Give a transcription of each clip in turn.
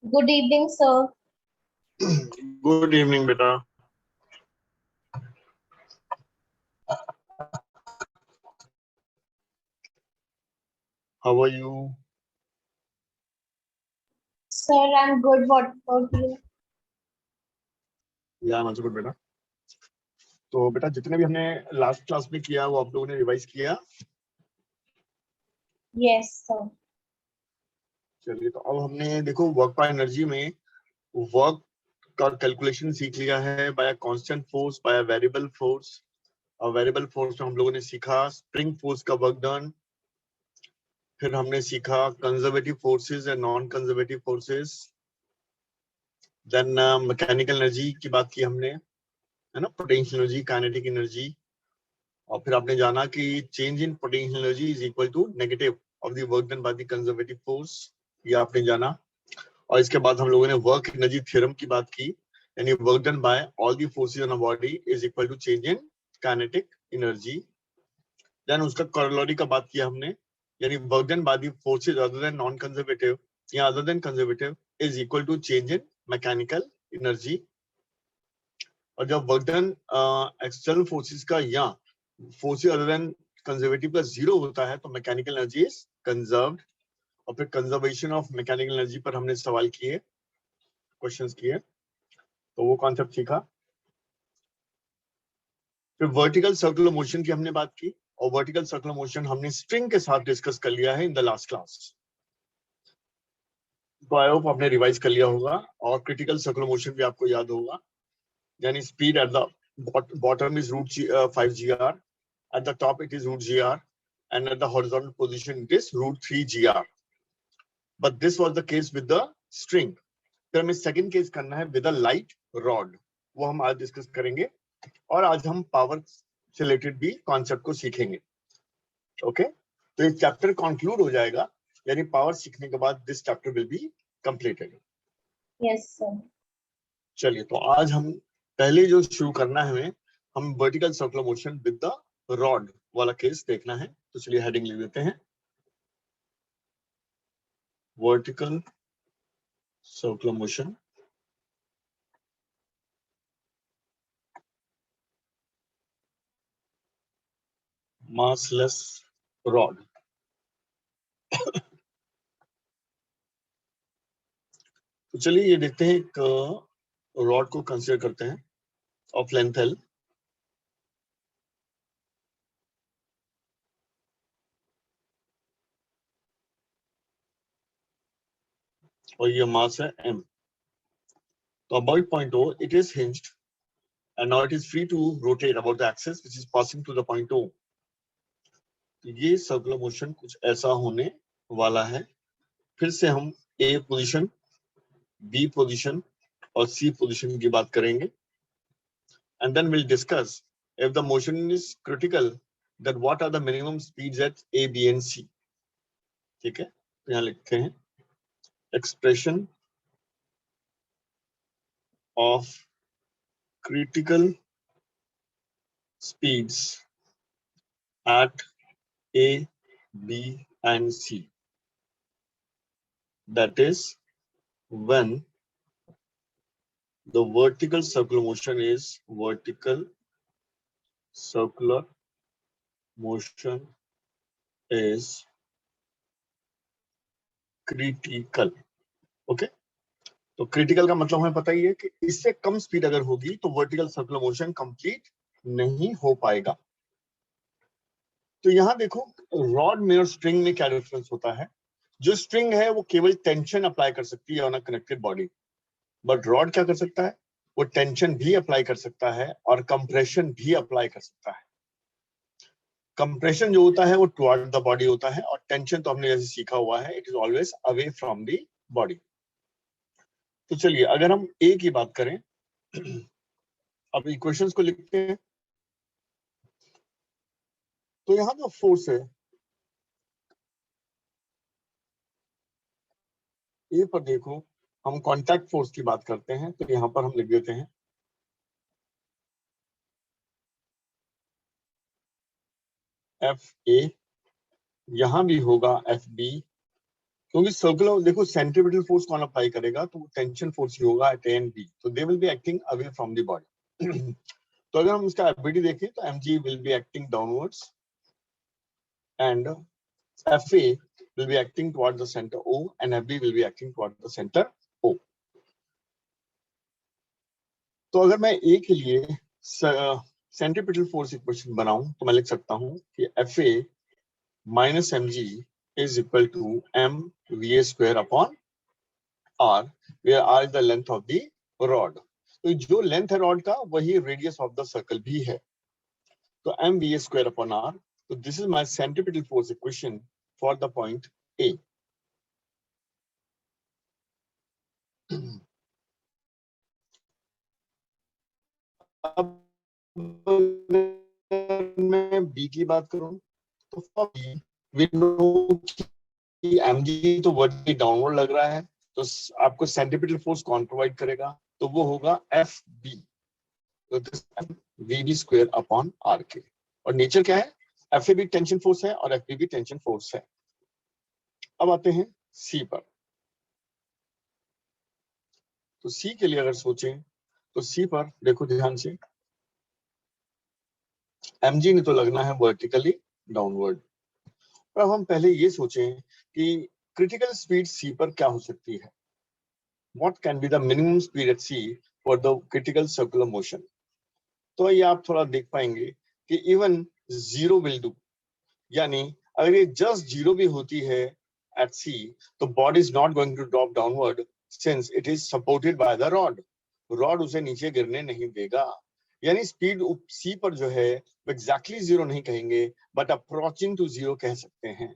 Good evening, sir. Good evening, beta. How are you? Sir, I'm good. What about you? Yeah, I'm also good, बेटा. तो बेटा जितने भी हमने last class में किया वो आप लोगों ने रिवाइज किया. Yes, sir. चलिए तो अब हमने देखो वर्क बाय एनर्जी में वर्क का कैलकुलेशन सीख लिया है by constant force by variable force. और वेरिएबल फोर्स में हम लोगों ने सीखा स्प्रिंग फोर्स का वर्क डन. फिर हमने सीखा conservative forces and non conservative forces. Then mechanical energy की बात की हमने, है ना, पोटेंशियल एनर्जी, काइनेटिक एनर्जी. और फिर आपने जाना कि change in potential energy is equal to negative of the work done by the conservative force. ये आपने जाना. और इसके बाद हम लोगों ने वर्क एनर्जी थ्योरम की बात की, यानी work done by all the forces on a body is equal to change in kinetic energy. Then उसका कोरोलरी का बात किया हमने, यानी work done by the forces other than non conservative या other than conservative is equal to change in mechanical energy. और जब work done external forces का या फोर्सेस अदर देन कंजर्वेटिव का जीरो होता है तो मैकेनिकल एनर्जी इज कंजर्व्ड. और फिर कंजर्वेशन ऑफ मैकेनिकल एनर्जी पर हमने सवाल किए, क्वेश्चंस किए, तो वो कॉन्सेप्ट सीखा. फिर वर्टिकल सर्कुलर मोशन की हमने बात की, और वर्टिकल सर्कुलर मोशन हमने स्ट्रिंग के साथ डिस्कस कर लिया है इन द लास्ट क्लास. तो आई होप आपने रिवाइज कर लिया होगा. और क्रिटिकल सर्कुलर मोशन भी आपको याद होगा, यानी speed at the bottom is root 5 gr, at the top it is root gr, and at the horizontal position it is root 3 gr. But this was the case with the string. फिर हमें second case करना है with a light rod, वो हम आज discuss करेंगे. और आज हम पावर से रिलेटेड भी कॉन्सेप्ट को सीखेंगे. ओके, तो ये चैप्टर कंक्लूड हो जाएगा, यानी पावर सीखने के बाद this chapter will be completed. Yes, sir. चलिए तो आज हम पहले जो शुरू करना है हम vertical circular motion with the rod वाला केस देखना है. तो चलिए हेडिंग लिख देते हैं, vertical circular motion massless rod. तो चलिए ये देखते हैं, एक रॉड को कंसीडर करते हैं ऑफ लेंथ L. और ये मास है m. तो about point O it is hinged and now it is free to rotate about the axis which is passing to the point O. तो ये सर्कुलर मोशन कुछ ऐसा होने वाला है. फिर से हम A पोजीशन, B पोजीशन और C पोजीशन की बात करेंगे. And then we'll discuss if the motion is critical, then what are the minimum speeds at A, B and C. ठीक है, तो यहाँ लिखते हैं expression of critical speeds at A, B and C. That is when the vertical circular motion is critical. Okay, तो critical का मतलब हमें पता ही है कि इससे कम स्पीड अगर होगी तो वर्टिकल सर्कुलर मोशन कंप्लीट नहीं हो पाएगा. तो यहाँ देखो रॉड में और स्ट्रिंग में क्या डिफरेंस होता है. जो स्ट्रिंग है वो केवल टेंशन अप्लाई कर सकती है on a connected body, but rod क्या कर सकता है, वो टेंशन भी अप्लाई कर सकता है और कंप्रेशन भी अप्लाई कर सकता है. कंप्रेशन जो होता है वो टुवर्ड द बॉडी होता है, और टेंशन तो हमने जैसे सीखा हुआ है it is always away from the body. तो चलिए अगर हम ए की बात करें, अब इक्वेशंस को लिखते हैं. तो यहाँ जो फोर्स है ए पर देखो, हम कांटेक्ट फोर्स की बात करते हैं, तो यहाँ पर हम लिख देते हैं एफ ए. यहाँ भी होगा एफ बी, क्योंकि सर्कुलर देखो सेंट्रीपिटल फोर्स कौन अप्लाई करेगा, तो टेंशन फोर्स ही होगा एट ए एंड बी, तो they will be acting away from the body. तो अगर हम इसका एबिलिटी देखें तो mg will be acting downwards and fa will be acting toward the center O and fb will be acting toward the center O। तो अगर मैं A के लिए सेंट्रीपिटल फोर्स इक्वेशन बनाऊं तो मैं लिख सकता हूं कि fa minus mg is equal to mva square upon r, where r is the length of the rod। तो जो लेंथ है रॉड का वही रेडियस ऑफ द सर्कल भी है, तो mva square upon r। तो this is my centripetal force equation for the point A। अब मैं बी की बात करूं तो फॉर बी वी नो कि mg तो वर्टिकली डाउनवर्ड लग रहा है, तो आपको सेंट्रीपिटल फोर्स कौन प्रोवाइड करेगा, तो वो होगा fb, तो this vb square upon rk। और नेचर क्या है, fa भी टेंशन फोर्स है और fb भी टेंशन फोर्स है। अब आते हैं c पर। तो c के लिए अगर सोचें तो c पर देखो ध्यान से, mg ने तो लगना है वर्टिकली डाउनवर्ड। अब हम पहले ये सोचें कि क्रिटिकल स्पीड c पर क्या हो सकती है, what can be the minimum speed at c for the critical circular motion. तो ये आप थोड़ा देख पाएंगे कि इवन जीरो विल डू, यानी अगर ये जस्ट जीरो भी होती है एट सी, तो body is not going to drop downward since it is supported by the rod, rod उसे नीचे गिरने नहीं देगा। यानी स्पीड सी पर जो है वो एग्जैक्टली जीरो नहीं कहेंगे, बट अप्रोचिंग टू जीरो कह सकते हैं।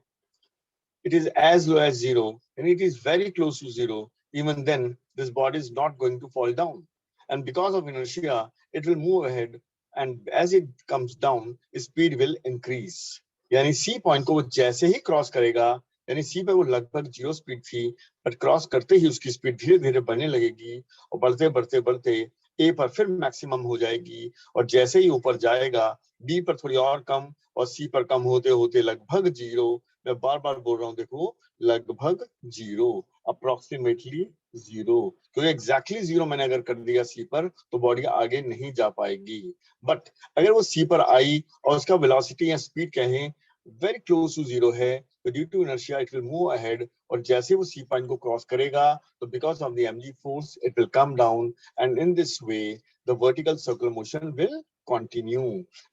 it is as low as zero and it is very close to zero, even then this body is not going to fall down, and because of inertia it will move ahead, and as it comes down speed will increase। यानी सी point को वो जैसे ही cross करेगा, यानी सी पे वो लगभग zero speed थी, बट क्रॉस करते ही उसकी स्पीड धीरे धीरे बढ़ने लगेगी और बढ़ते बढ़ते बढ़ते ए पर फिर मैक्सिमम हो जाएगी, और जैसे ही ऊपर जाएगा बी पर थोड़ी और कम और सी पर कम होते होते लगभग जीरो। मैं बार बार बोल रहा हूँ, देखो लगभग जीरो, अप्रोक्सीमेटली जीरो, क्योंकि एग्जैक्टली जीरो मैंने अगर कर दिया सी पर तो बॉडी आगे नहीं जा पाएगी। बट अगर वो सी पर आई और उसका वेलोसिटी या स्पीड कहें वेरी क्लोज टू जीरो है, तो due to inertia it will move ahead, और जैसे वो सी पॉइंट को क्रॉस करेगा तो because of the MG force it will come down, and in this way the vertical circular motion will continue.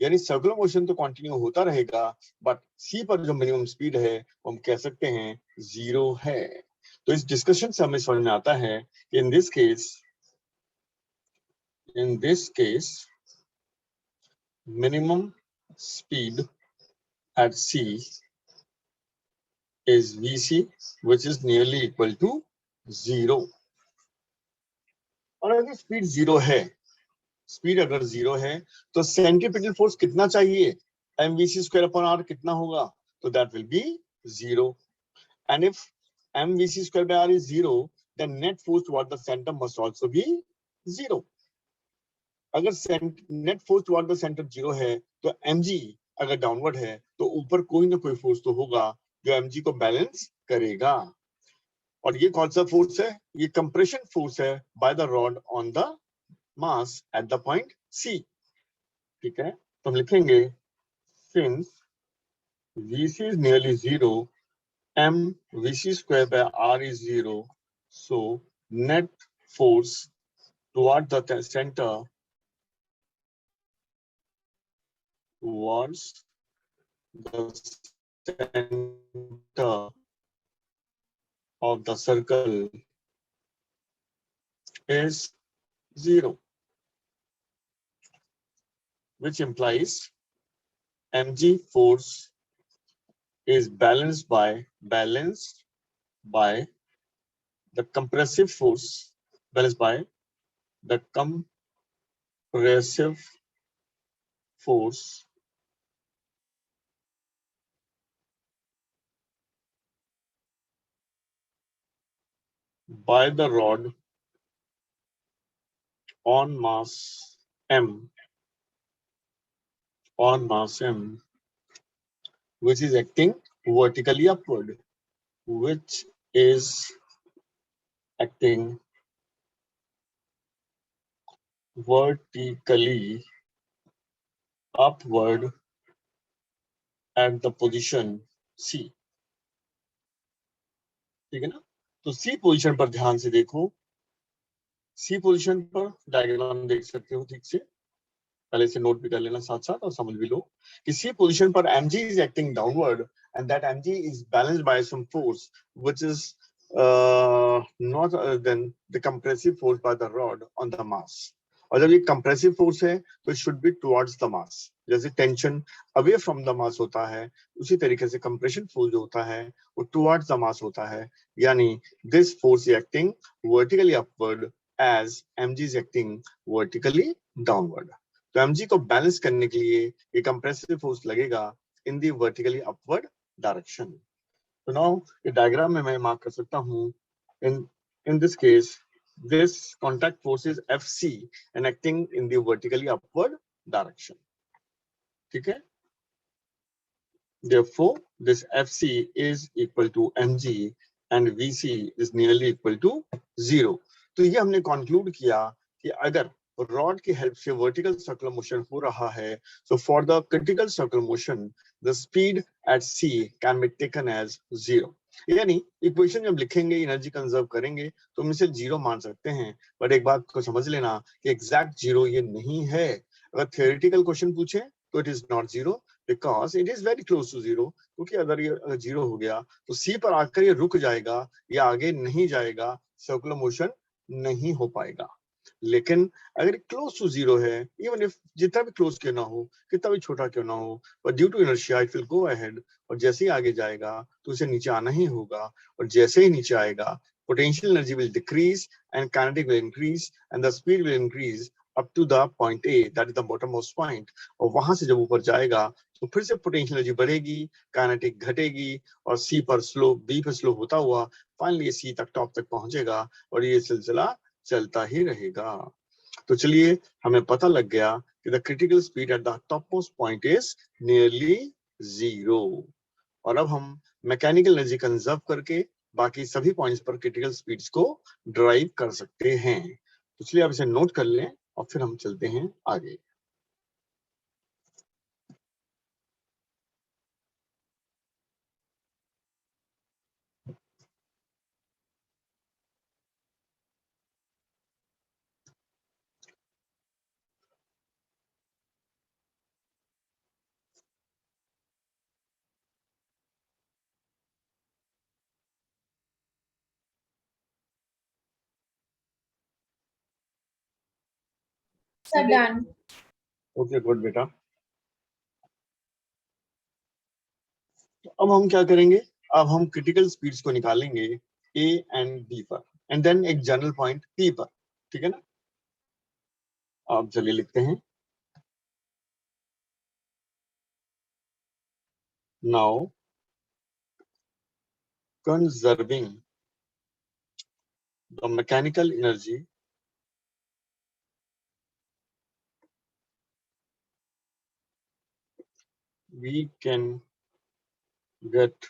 यानी circular motion तो continue होता रहेगा, बट सी पर जो मिनिमम स्पीड है वो हम कह सकते हैं जीरो है। तो इस डिस्कशन से हमें समझ में आता है कि in this case minimum speed at c is vc, which is nearly equal to zero। और अगर स्पीड जीरो है, स्पीड अगर जीरो है तो सेंट्रीपिटल फोर्स कितना चाहिए, mvc स्क्वायर अपॉन r कितना होगा, तो that will be zero. And if mvc square by r is zero, then net force toward the center must also be zero। अगर net force toward the centre zero है तो mg अगर downward है तो ऊपर कोई ना कोई फोर्स तो होगा जो mg को बैलेंस करेगा। और ये कौन सा फोर्स है, ये कंप्रेशन फोर्स है bye the rod on the mass at the point C। ठीक है, तो हम लिखेंगे since vc is nearly zero, mvc square by r is zero, so net force toward the center towards the center of the circle is zero, which implies mg force is balanced by the compressive force, balanced by the compressive force by the rod on mass m, which is acting vertically upward, which is acting vertically upward at the position C. ठीक है ना? तो C position पर ध्यान से देखो, C position पर diagram देख सकते हो ठीक से, पहले से नोट भी कर लेना साथ साथ और समझ भी लो कि C पोजीशन पर mg is acting downward and that mg is balanced by some force which is not other than the compressive force by the rod on the mass. और जब ये कंप्रेसिव फोर्स है तो it should be towards the mass, जैसे tension away from the mass होता है उसी तरीके से कंप्रेशन फोर्स जो होता है वो टुवर्ड्स द मास होता है, यानी this force is acting vertically upward as mg is acting vertically downward. तो mg को बैलेंस करने के लिए ये कंप्रेसिव फोर्स लगेगा in the vertically upward direction. तो नाउ ये डायग्राम में मैं मार्क कर सकता हूँ in this case this contact force is Fc and acting in the vertically upward direction. ठीक है? Therefore, this Fc is equal to mg and Vc is nearly equal to 0. तो ये हमने conclude किया कि अगर रॉड की हेल्प से वर्टिकल सर्कुलर मोशन हो रहा है, so for the critical circular motion, the speed at c can be taken as 0. यानी इक्वेशन जब लिखेंगे एनर्जी कंजर्व करेंगे तो हम इसे 0 मान सकते हैं, बट एक बात को समझ लेना कि एग्जैक्ट 0 ये नहीं है. अगर थियोरेटिकल क्वेश्चन पूछे तो it is not 0 because it is very close to 0, क्योंकि अगर ये 0 हो गया तो सी पर आकर ये रुक जाएगा, ये आगे नहीं जाएगा, सर्कुलर मोशन नहीं हो पाएगा. लेकिन अगर क्लोज टू 0 है, इवन इफ जितना भी क्लोज क्यों ना हो, कितना भी छोटा क्यों ना हो, but due to inertia it will go ahead, और जैसे ही आगे जाएगा तो उसे नीचे आना ही होगा, और जैसे ही नीचे आएगा potential energy will decrease and kinetic will increase and the speed will increase up to the point A, that is the bottommost point. और वहां से जब ऊपर जाएगा तो फिर से पोटेंशियल एनर्जी बढ़ेगी, काइनेटिक घटेगी और C पर स्लो, B पर स्लो होता हुआ फाइनली C तक टॉप तक पहुंचेगा और ये सिलसिला चलता ही रहेगा. तो चलिए हमें पता लग गया कि the critical speed at the top most point is nearly 0. और अब हम मैकेनिकल एनर्जी कंजर्व करके बाकी सभी पॉइंट्स पर क्रिटिकल स्पीड्स को ड्राइव कर सकते हैं. तो चलिए आप इसे नोट कर लें और फिर हम चलते हैं आगे. Sir, done. ओके गुड बेटा. तो अब हम क्या करेंगे, अब हम क्रिटिकल स्पीड्स को निकालेंगे A एंड B पर एंड देन एक जनरल पॉइंट P पर. ठीक है ना? आप चलिए लिखते हैं. Now conserving the mechanical energy we can get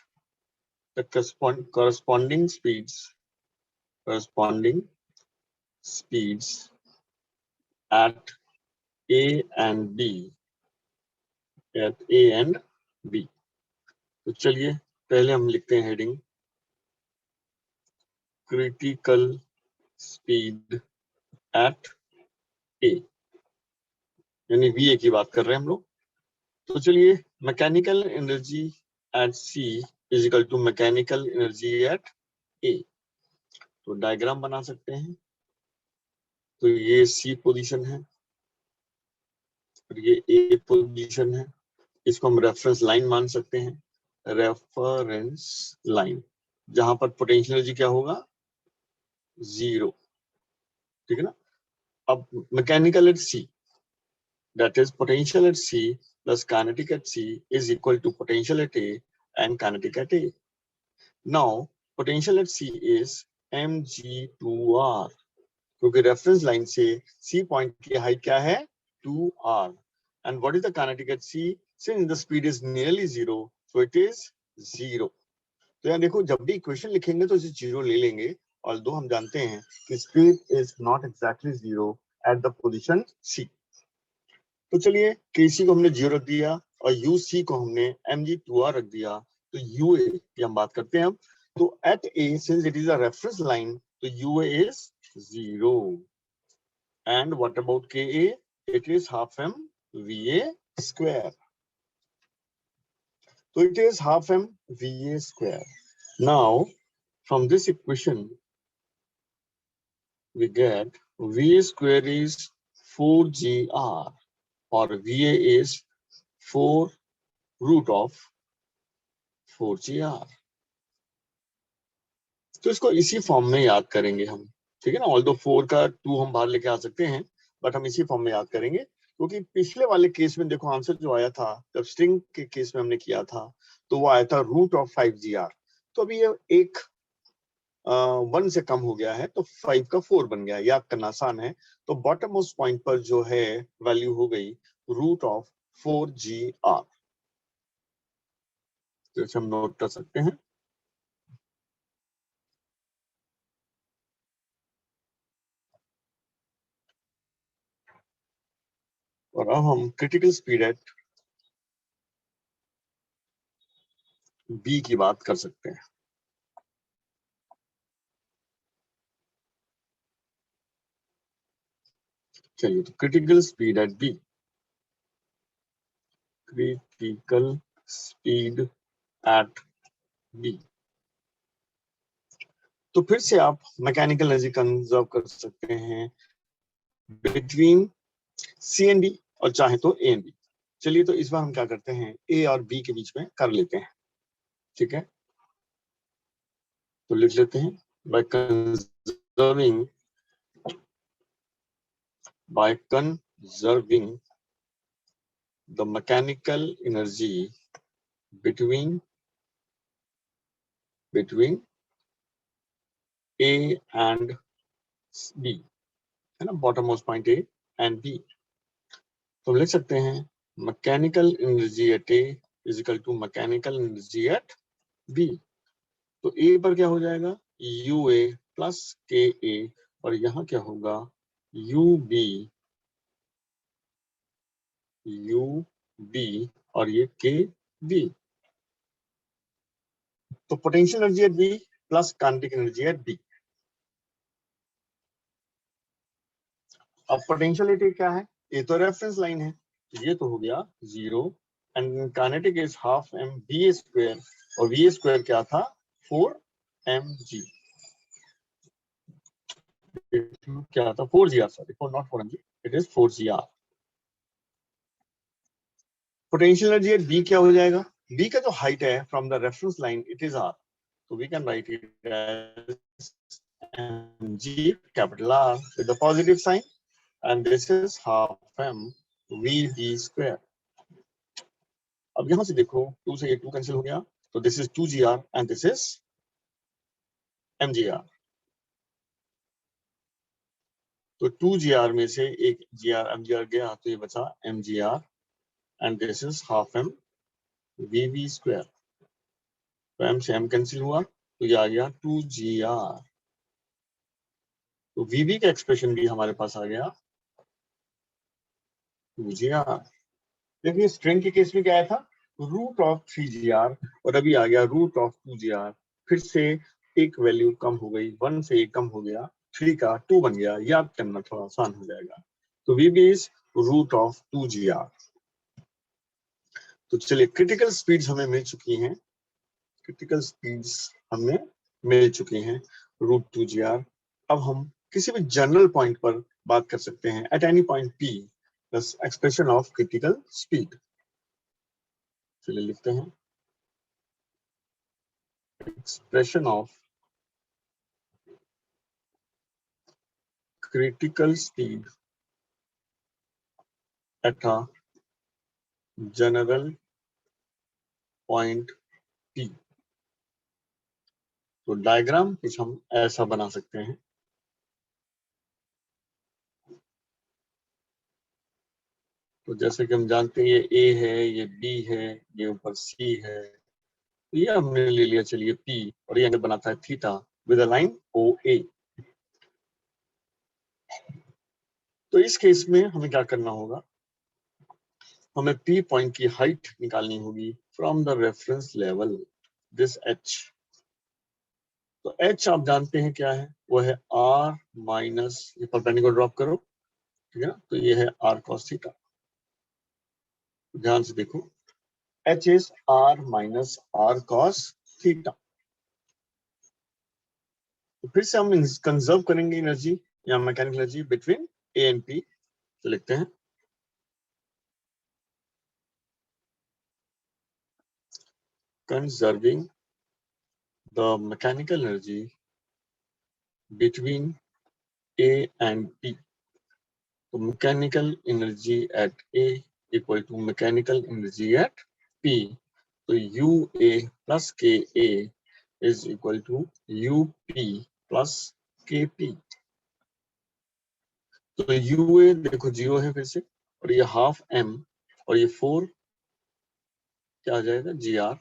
the corresponding speeds at A and B, at A and B. तो चलिए पहले हम लिखते हैं heading critical speed at A, यानी VA की बात कर रहे हैं हम लोग. तो चलिए mechanical energy at C is equal to mechanical energy at A. तो डायग्राम बना सकते हैं. तो ये C पोजीशन है और ये A पोजीशन है. इसको हम रेफरेंस लाइन मान सकते हैं, रेफरेंस लाइन, जहां पर पोटेंशियल एनर्जी क्या होगा, 0. ठीक है ना? अब mechanical at C, that is potential at C plus kinetic at C is equal to potential at A and kinetic at A. Now potential at C is mg2r, क्योंकि reference line से C point की height क्या है, 2r. And what is the kinetic at C? Since the speed is nearly 0, so it is 0. तो यहाँ देखो जब भी इक्वेशन लिखेंगे तो इसे 0 ले लेंगे, और दो हम जानते हैं कि speed is not exactly 0 at the position C। तो चलिए KC को हमने 0 रख दिया और UC को हमने mg2r रख दिया, तो UA की हम बात करते हैं अब। तो at A since it is a reference line, तो UA is 0 and what about KA, it is half m VA square, so it is half m VA square. Now from this equation we get VA square is 4GR or VA is 4 root of 4GR. तो इसको इसी form में याद करेंगे हम, ठीक है ना। ऑल्दो 4 का 2 हम बाहर लेके आ सकते हैं, बट हम इसी फॉर्म में याद करेंगे, क्योंकि पिछले वाले केस में देखो आंसर जो आया था, जब स्ट्रिंग के केस में हमने किया था तो वो आया था रूट ऑफ 5GR। तो अभी ये एक 1 से कम हो गया है, तो 5 का 4 बन गया, याद करना आसान है। तो बॉटम मोस्ट पॉइंट पर जो है वैल्यू हो गई रूट ऑफ 4GR, तो इसे हम नोट कर सकते हैं। और अब हम क्रिटिकल स्पीड एट B की बात कर सकते हैं। चलिए, तो critical speed at B, critical speed at B, तो फिर से आप मैकेनिकल एनर्जी कंजर्व कर सकते हैं बिटवीन C एंड D और चाहे तो A एंड B। चलिए, तो इस बार हम क्या करते हैं, A और B के बीच में कर लेते हैं, ठीक है। तो लिख लेते हैं by conserving the mechanical energy between A and B, है ना, bottom most point A and B। तो हम लिख सकते हैं mechanical energy at A is equal to mechanical energy at B। तो A पर क्या हो जाएगा, UA प्लस KA, और यहाँ क्या होगा UB और ये KB। तो potential energy at B plus kinetic energy at B। अब पोटेंशियलिटी क्या है, ये तो रेफरेंस लाइन है, तो ये तो हो गया 0 and kinetic is half m VA square, और VA स्क्वायर क्या था 4mg, क्या था 4gr, sorry not 4mg, it is 4gr। Potential energy at B क्या हो जाएगा, B का जो हाइट है from the reference line it is r, तो we can write it as mg capital R with the positive sign, and this is half m VB square। अब यहां से देखो 2 से ये 2 कैंसिल हो गया, तो this is 2GR and this is mgr। तो 2GR में से एक GR mgr गया, तो ये बचा mgr and this is half m VB square. तो m से m कैंसिल हुआ, तो ये आ गया 2GR। तो VB का एक्सप्रेशन भी हमारे पास आ गया 2GR। देखिए स्ट्रिंग के केस में क्या आया था, रूट ऑफ 3GR, और अभी आ गया रूट ऑफ 2GR। फिर से एक वैल्यू कम हो गई, 1 से एक कम हो गया, 3 का 2 बन गया, याद करना थोड़ा आसान हो जाएगा। तो VB is root of 2GR। तो चलिए, क्रिटिकल स्पीड्स हमें मिल चुकी हैं, क्रिटिकल स्पीड्स हमें मिल चुकी हैं रूट 2GR। अब हम किसी भी जनरल पॉइंट पर बात कर सकते हैं, at any point P the expression of critical speed. चलिए लिखते हैं expression of critical speed at a general point P। तो डायग्राम कुछ हम ऐसा बना सकते हैं, तो जैसे कि हम जानते हैं ये A है, ये B है, ये ऊपर C है, तो ये हमने ले लिया, चलिए P, और ये एंगल बनाता है theta with a line OA। तो इस केस में हमें क्या करना होगा, हमें P पॉइंट की हाइट निकालनी होगी from the reference level, this H। तो H आप जानते हैं क्या है, वो है R माइनस, ये परपेंडिकुलर ड्रॉप करो, ठीक है ना, तो ये है R cos थीटा। ध्यान से देखो, H is R minus R cos theta. तो फिर से हम कंजर्व करेंगे एनर्जी या mechanical energy between A and P। तो लिखते हैं conserving the mechanical energy between A and P। तो mechanical energy at A equal to mechanical energy at P। तो UA plus KA is equal to UP plus KP। तो UA देखो 0 है फिर से, और ये हाफ M, और ये 4 क्या आ जाएगा GR,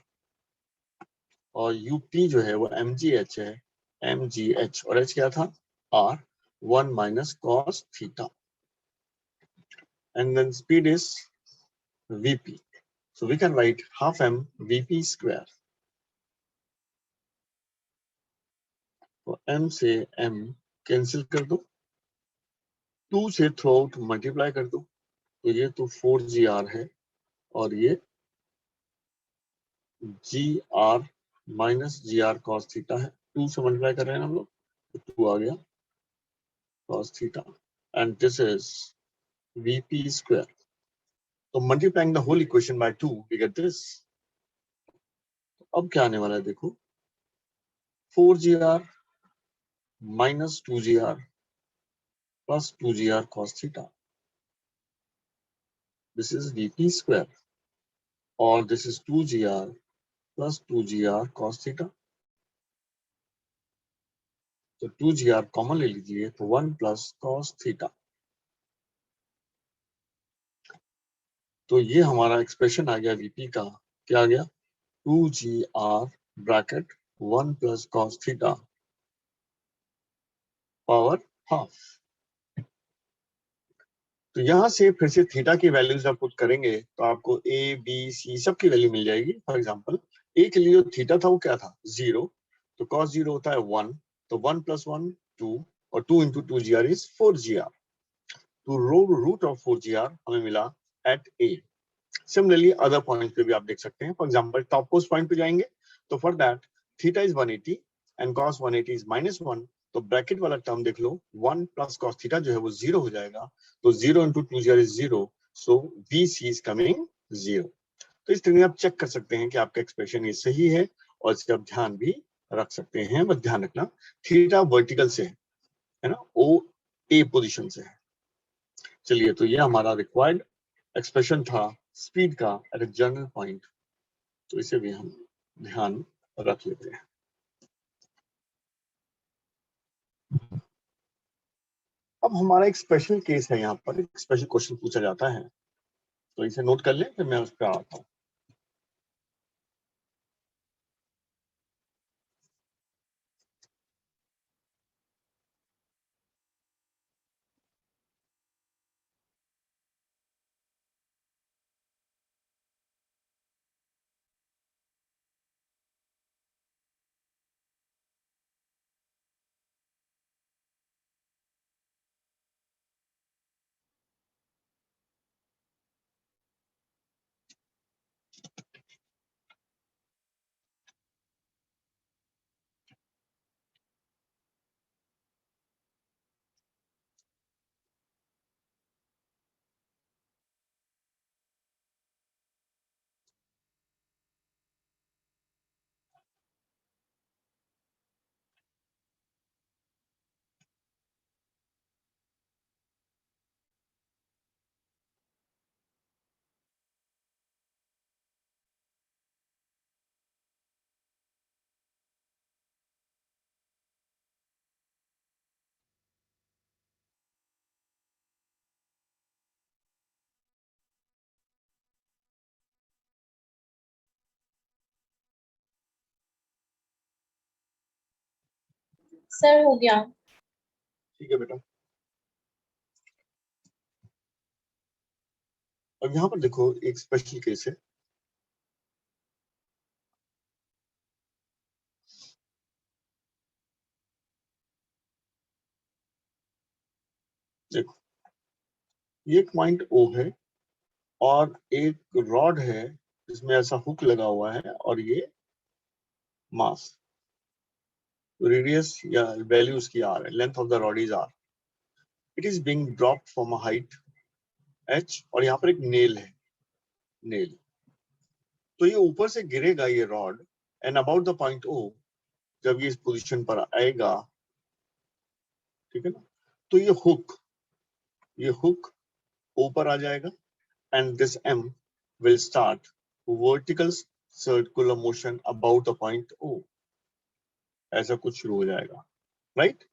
और UP जो है वो MGH है, MGH, और H क्या था R, 1 minus cos theta, and then speed is VP. So we can write half M VP square. तो M से M कैंसिल कर दो, 2 से थ्रू आउट मल्टीप्लाई कर दो, तो ये तो 4GR है, और ये GR minus GR cos theta है, 2 से मल्टीप्लाई कर रहे हैं हम लोग, तो 2 आ गया cos theta, and this is VP square. तो multiplying the whole equation by 2 we get this. अब क्या आने वाला है देखो, 4GR minus 2GR plus 2GR cos theta. This is VP square, or this is 2GR plus 2GR cos theta. तो 2GR common ले लीजिए, तो 1 plus cos theta। तो ये हमारा एक्सप्रेशन आ गया VP का, क्या आ गया, 2GR bracket 1 plus cos theta power half. तो यहां से फिर से थीटा की वैल्यूज आप पुट करेंगे तो आपको A B C सब की वैल्यू मिल जाएगी। फॉर एग्जांपल A के लिए जो थीटा था वो क्या था 0, तो cos 0 होता है 1, तो 1 plus 1 2, और 2 into 2GR is 4GR। तो रूट ऑफ 4GR हमें मिला at A। Similarly other point पे भी आप देख सकते हैं, for example top most point पे जाएंगे तो for that theta is 180 and cos 180 is -1, तो ब्रैकेट वाला टर्म देख लो, 1 plus cos थीटा जो है वो 0 हो जाएगा, तो 0 into 2GR is 0, so VC is coming 0। तो इस तरह आप चेक कर सकते हैं कि आपका एक्सप्रेशन ये सही है, और इसका आप ध्यान भी रख सकते हैं। बस ध्यान रखना थीटा वर्टिकल से है ना, ओ ए पोजीशन से है। चलिए, तो ये हमारा रिक्वायर्ड एक्सप्रेशन था स्पीड का एट ए जनरल पॉइंट, तो इसे भी हम ध्यान रख लेते हैं। अब हमारा एक स्पेशल केस है, यहाँ पर एक स्पेशल क्वेश्चन पूछा जाता है, तो इसे नोट कर लें, फिर मैं उस पर आता हूँ। सर हो गया। ठीक है बेटा। अब यहाँ पर देखो एक स्पेशल केस है। देखो ये एक पॉइंट O है और एक रॉड है जिसमें ऐसा हुक लगा हुआ है और ये मास, रेडियस या वैल्यू उसकी r है, length of the rod is r, it is being dropped from a height h और यहाँ पर एक नेल है, नेल। तो ये ऊपर से गिरेगा ये rod and about the point O, जब ये इस पोजीशन पर आएगा, ठीक है ना, तो ये हुक ऊपर आ जाएगा and this M will start vertical circular motion about the point O, ऐसा कुछ शुरू हो जाएगा, राइट?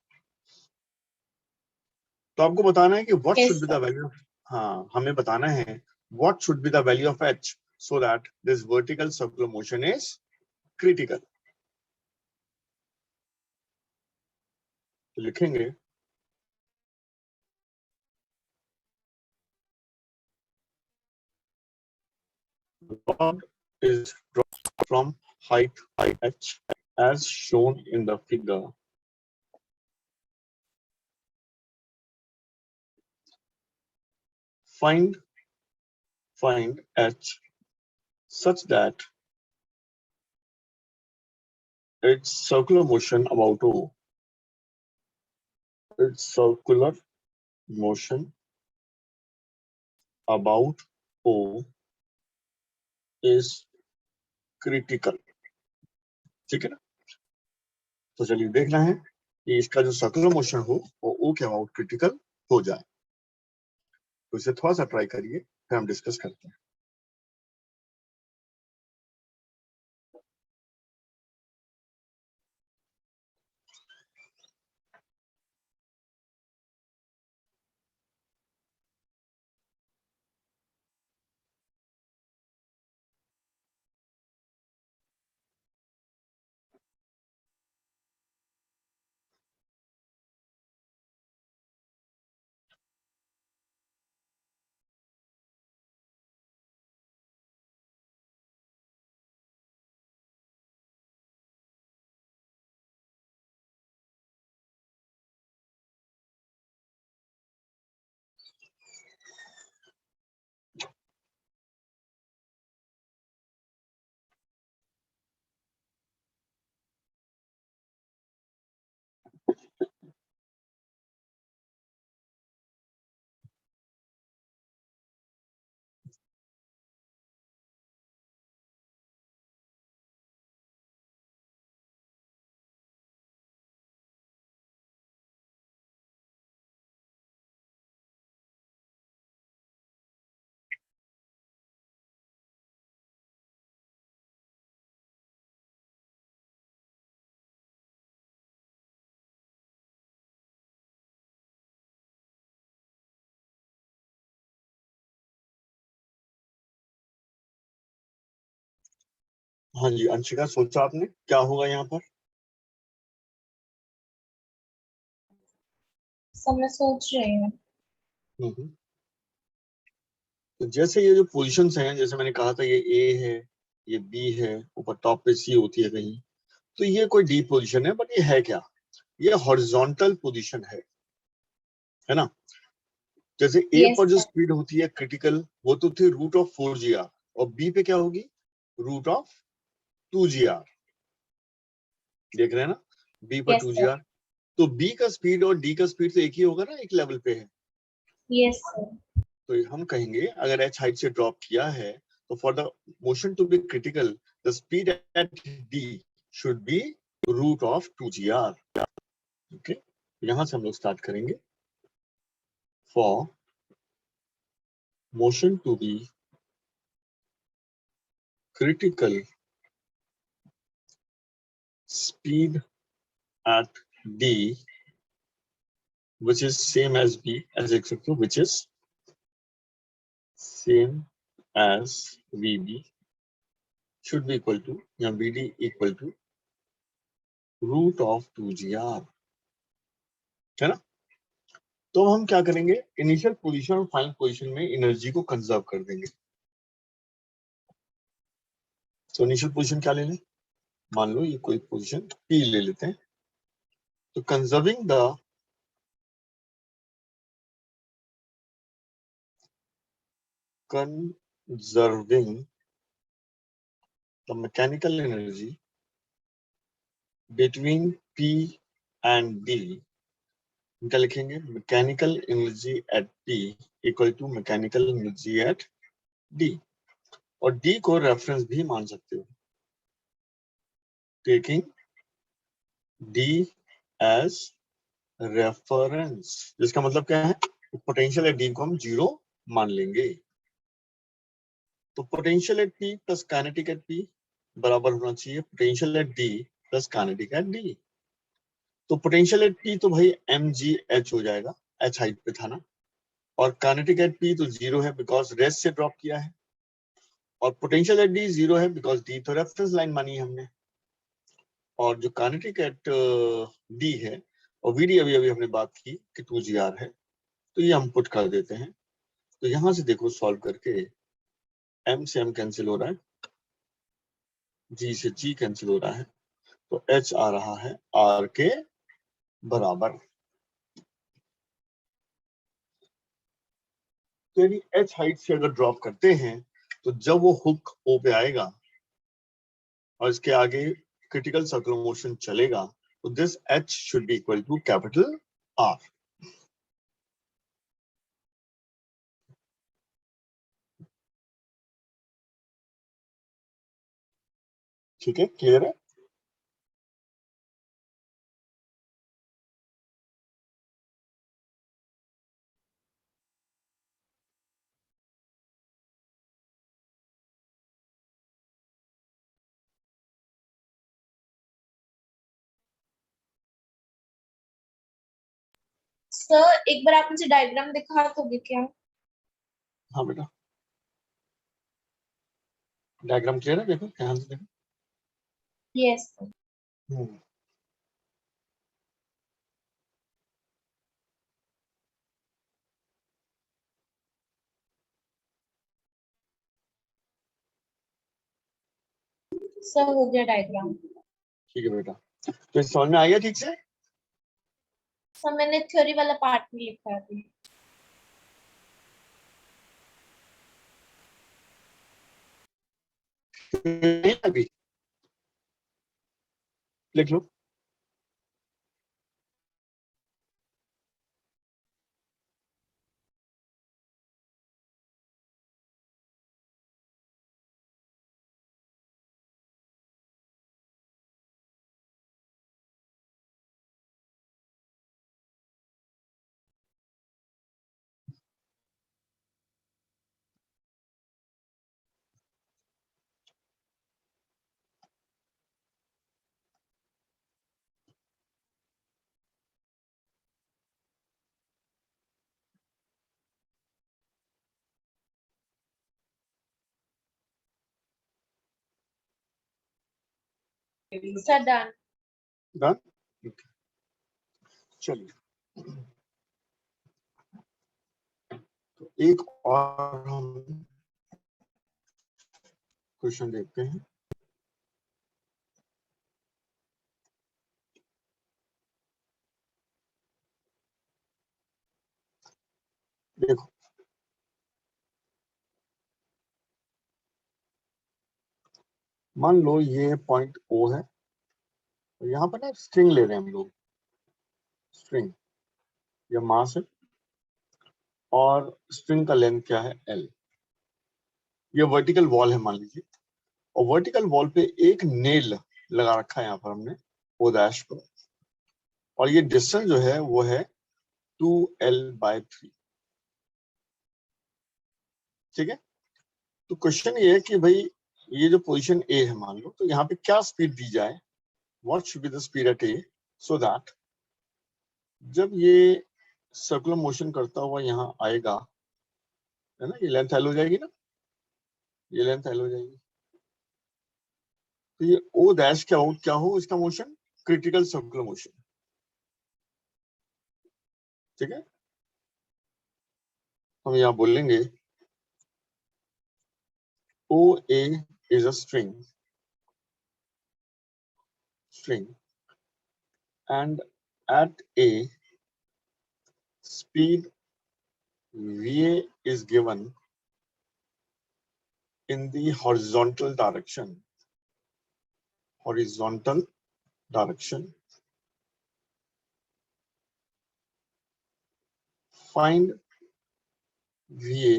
तो आपको बताना है कि what Yes, should be the sir. value, हाँ हमें बताना है what should be the value of H so that this vertical circular motion is critical. तो लिखेंगे rod is dropped from height H as shown in the figure. Find H such that its circular motion about O, its circular motion about O is critical. ठीक है ना? तो चलिए देखना है कि इसका जो सर्कुलर मोशन हो वो O के अबाउट क्रिटिकल हो जाए। तो इसे थोड़ा सा ट्राई करिए, फिर हम डिस्कस करते हैं। हाँ जी अंशिका, सोचा आपने क्या होगा यहाँ पर? सब मैं सोच रही हूँ। हम्म। तो जैसे ये जो पोजीशंस हैं, जैसे मैंने कहा था ये ए है, ये बी है, ऊपर टॉप पे सी होती है कहीं, तो ये कोई डी पोजीशन है, बट ये है क्या? ये हॉरिजॉन्टल पोजीशन है ना? जैसे ए यस पर जो सर। स्पीड होती है क्रिटिकल, वो तो थी √4GR, और बी पे क्या होगी? √2GR। देख रहे हैं ना, बी पर यस सर। 2GR, तो बी का स्पीड और डी का स्पीड तो एक ही होगा ना, एक लेवल पे है। Yes sir. तो हम कहेंगे अगर एच हाइट से ड्रॉप किया है, तो for the motion to be critical the speed at D should be √2GR। Okay, यहां से हम लोग स्टार्ट करेंगे। For motion to be critical, speed at D, which is same as B, as except, which is same as VB, should be equal to, या VD equal to √2GR। है ना। तो हम क्या करेंगे, इनिशियल पोजीशन और final position में energy को कंजर्व कर देंगे। तो इनिशियल पोजीशन क्या ले लें, मान लो ये कोई पोजीशन P ले लेते हैं। तो conserving the mechanical energy between P and D, क्या लिखेंगे, mechanical energy at P equal to mechanical energy at D, और D को रेफरेंस भी मान सकते हो, टेकिंग D एज रेफरेंस, जिसका मतलब क्या है, पोटेंशियल एट D को हम 0 मान लेंगे। तो potential at P plus kinetic at P बराबर होना चाहिए potential at D plus kinetic at D। तो पोटेंशियल एट P तो भाई mgh हो जाएगा, h हाइट पे था ना, और काइनेटिक एट P तो 0 है बिकॉज रेस्ट से ड्रॉप किया है, और पोटेंशियल एट D 0 है बिकॉज D तो रेफरेंस लाइन मानी है हमने, और जो काइनेटिक एट D है और VD अभी अभी हमने बात की कि 2gr है, तो ये हम पुट कर देते हैं। तो यहां से देखो सॉल्व करके m से m कैंसिल हो रहा है, g से g कैंसिल हो रहा है, तो h आ रहा है r के बराबर। तो यदि h हाइट से अगर ड्रॉप करते हैं तो जब वो हुक O पे आएगा और इसके आगे क्रिटिकल सर्कुलर मोशन चलेगा, तो this h should be equal to capital R। ठीक है, क्लियर है। सर एक बार आप मुझे डायग्राम दिखा दोगे क्या? हाँ बेटा, डायग्राम क्लियर है, देखो ध्यान से देखो। Yes sir. हम्म, सर हो गया डायग्राम। ठीक है बेटा, तो इस समझ में आ गया ठीक से। सर मैंने थ्योरी वाला पार्ट में लिखा है अभी। नहीं अभी लिख लो। Sir done. डन, चलिए तो एक और हम क्वेश्चन देखते हैं। देखो मान लो ये पॉइंट O है, और यहाँ पर ना स्ट्रिंग ले रहे हैं हम लोग, स्ट्रिंग या मास है, और स्ट्रिंग का लेंथ क्या है L। ये वर्टिकल वॉल है मान लीजिए, और वर्टिकल वॉल पे एक नेल लगा रखा है यहाँ पर हमने O डैश पर, और ये डिस्टेंस जो है वो है 2L/3। ठीक है, तो क्वेश्चन ये है कि भाई ये जो पोजीशन A है मान लो, तो यहाँ पे क्या स्पीड दी जाए, what should be the speed eight A, so that जब ये सर्कुलर मोशन करता हुआ यहाँ आएगा, है ना, ये लेंथ L हो जाएगी ना, ये लेंथ L हो जाएगी, तो ये O डैश क्या हो इसका मोशन, क्रिटिकल सर्कुलर मोशन। ठीक है, हम यहाँ बोलेंगे OA is a string and at A speed VA is given in the horizontal direction. Find VA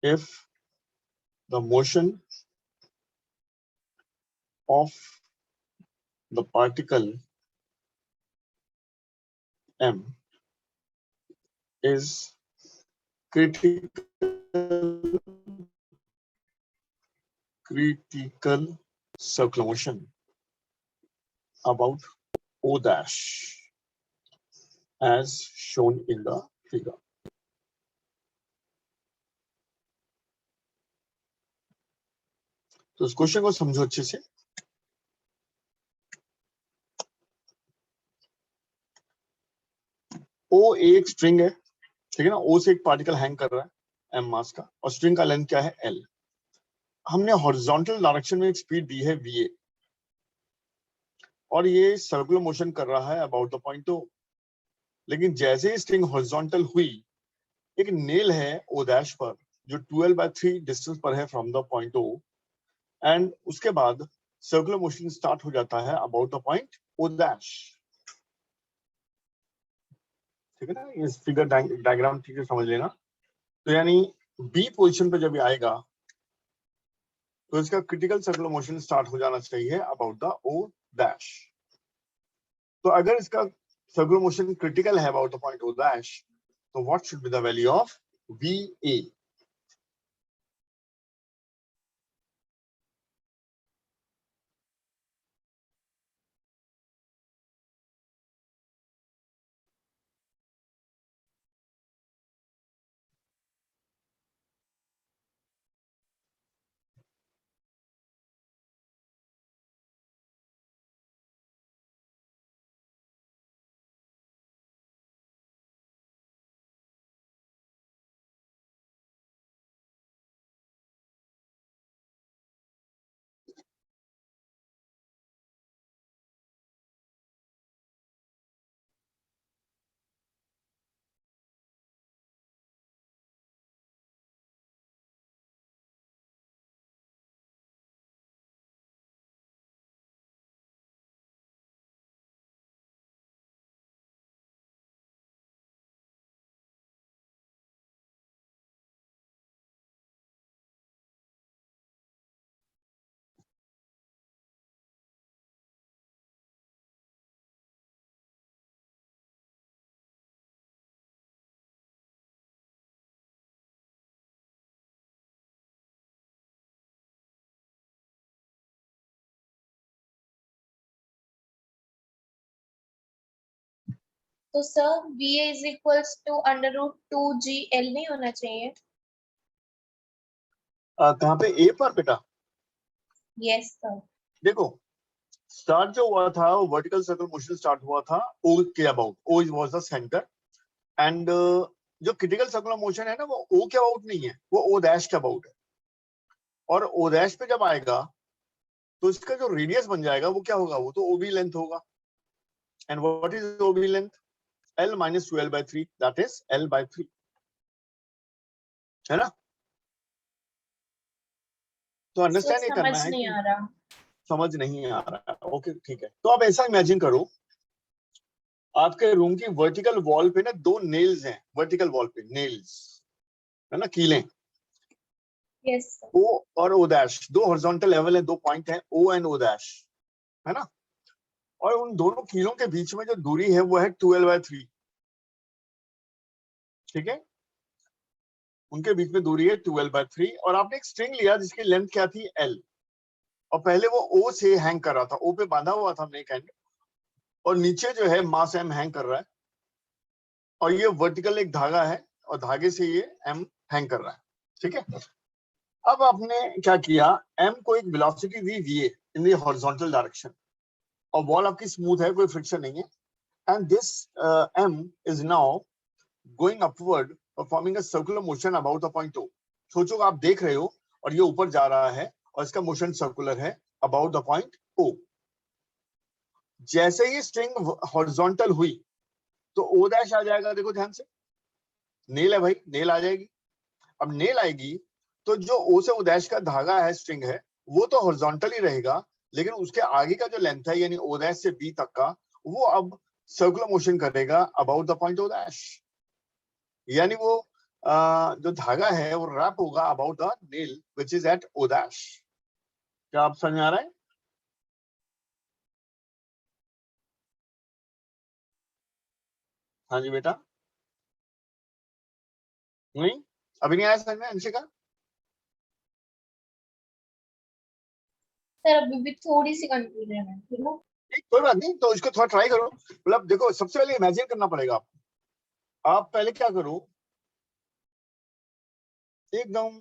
if the motion of the particle M is critical circular motion about O dash as shown in the figure. तो इस question को समझो अच्छे से। ओ एक string है, ठीक है ना, ओ से एक पार्टिकल हैंग कर रहा है एम मास का, और स्ट्रिंग का लेंथ क्या है एल। हमने हॉरिजॉन्टल डायरेक्शन में एक स्पीड दी है वीए, और ये सर्कुलर मोशन कर रहा है अबाउट द पॉइंट ओ। लेकिन जैसे ही स्ट्रिंग हॉरिजॉन्टल हुई, एक नेल है ओ डैश पर जो 12/3 डिस्टेंस पर है from the point O, and उसके बाद सर्कुलर मोशन स्टार्ट हो जाता है about the point O dash. ठीक है ना, ये फिगर डायग्राम ठीक से समझ लेना। तो यानी बी पोजीशन पे जब ये आएगा तो इसका क्रिटिकल सर्कुलर मोशन स्टार्ट हो जाना चाहिए अबाउट द ओ डैश। तो अगर इसका सर्कुलर मोशन क्रिटिकल है about the point O dash, तो what should be the value of VA? तो sir VA is equals to √2GL नहीं होना चाहिए? कहाँ पे ए पर बेटा? Yes sir. देखो स्टार्ट जो हुआ था वो वर्टिकल सर्कुलर मोशन स्टार्ट हुआ था ओ के about, O was the center, and जो क्रिटिकल सर्कुलर मोशन है ना वो ओ के अबाउट नहीं है, वो ओ डैश के अबाउट है। और ओ डैश पे जब आएगा तो इसका जो रेडियस बन जाएगा वो क्या होगा, वो तो ओबी लेंथ होगा। And what is OB length? L minus 12/3, that is L/3, है ना? तो अंडरस्टैंड ये करना है नहीं कि आ रहा। समझ नहीं आ रहा है, ओके ठीक है। तो आप ऐसा इमेजिन करो, आपके रूम की वर्टिकल वॉल पे ना दो नेल्स हैं, वर्टिकल वॉल पे नेल्स है ना, कीलें। Yes sir. ओ और ओ डैश दो हॉरिजॉन्टल लेवल है, दो पॉइंट है ओ एंड ओ डैश, है ना? और उन दोनों कीलों के बीच में जो दूरी है वो है 12/3, ठीक है? उनके बीच में दूरी है 12/3, और आपने एक स्ट्रिंग लिया जिसकी लेंथ क्या थी L, और पहले वो O से हैंग कर रहा था, O पे बांधा हुआ था हमने एक एंड, और नीचे जो है मास M हैंग कर रहा है, और ये वर्टिकल एक धागा है और धागे से ये M हैंग कर रहा है, ठीक है? अब आपने क्या किया, M को एक velocity the VA in the horizontal direction, और बॉल आपकी स्मूथ है, कोई फ्रिक्शन नहीं है, and this M is now going upward, performing a circular motion about the point O. सोचो आप देख रहे हो और ये ऊपर जा रहा है और इसका मोशन सर्कुलर है about the point O. जैसे ही स्ट्रिंग हॉरिजॉन्टल हुई तो O डैश आ जाएगा, देखो ध्यान से, नेल है भाई, नेल आ जाएगी। अब नेल आएगी तो जो O से O डैश का धागा है, स्ट्रिंग है, वो तो हॉरिजॉन्टल ही रहेगा, लेकिन उसके आगे का जो लेंथ है यानी O डैश से B तक का, वो अब सर्कुलर मोशन करेगा about the point O dash, यानी वो जो धागा है वो रैप होगा about the nail which is at O dash. क्या आप समझ में आ रहा है? हाँ जी बेटा, नहीं अभी नहीं आया समझ में अंशिका? सर अभी भी थोड़ी सी कंफ्यूजन है, ठीक है? कोई बात नहीं, तो इसको थोड़ा ट्राई करो। मतलब देखो, सबसे पहले इमेजिन करना पड़ेगा आपको। आप पहले क्या करो, एकदम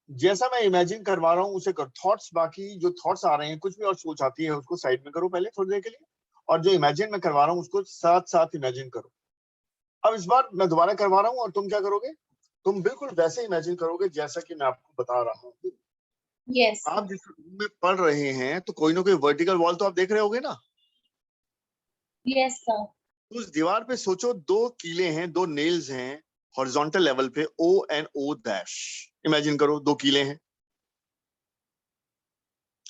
जैसा मैं इमेजिन करवा रहा हूँ उसे करो। थॉट्स, बाकी जो थॉट्स आ रहे हैं, कुछ भी और सोच आती है उसको साइड में करो पहले थोड़ी देर के लिए, और जो इमेजिन मैं करवा रहा हूँ उसको साथ साथ इमेजिन करो। अब इस बार मैं दोबारा करवा रहा हूँ और तुम क्या करोगे, तुम बिल्कुल वैसे इमेजिन करोगे जैसा कि मैं आपको बता रहा हूँ। यस आप जिस रूम में पढ़ रहे हैं तो कोई ना कोई वर्टिकल वॉल तो आप देख रहे होगे ना। Yes sir. उस दीवार पे सोचो दो कीले हैं, दो नेल्स हैं हॉरिजॉन्टल लेवल पे, O and O dash. Imagine करो दो कीले हैं,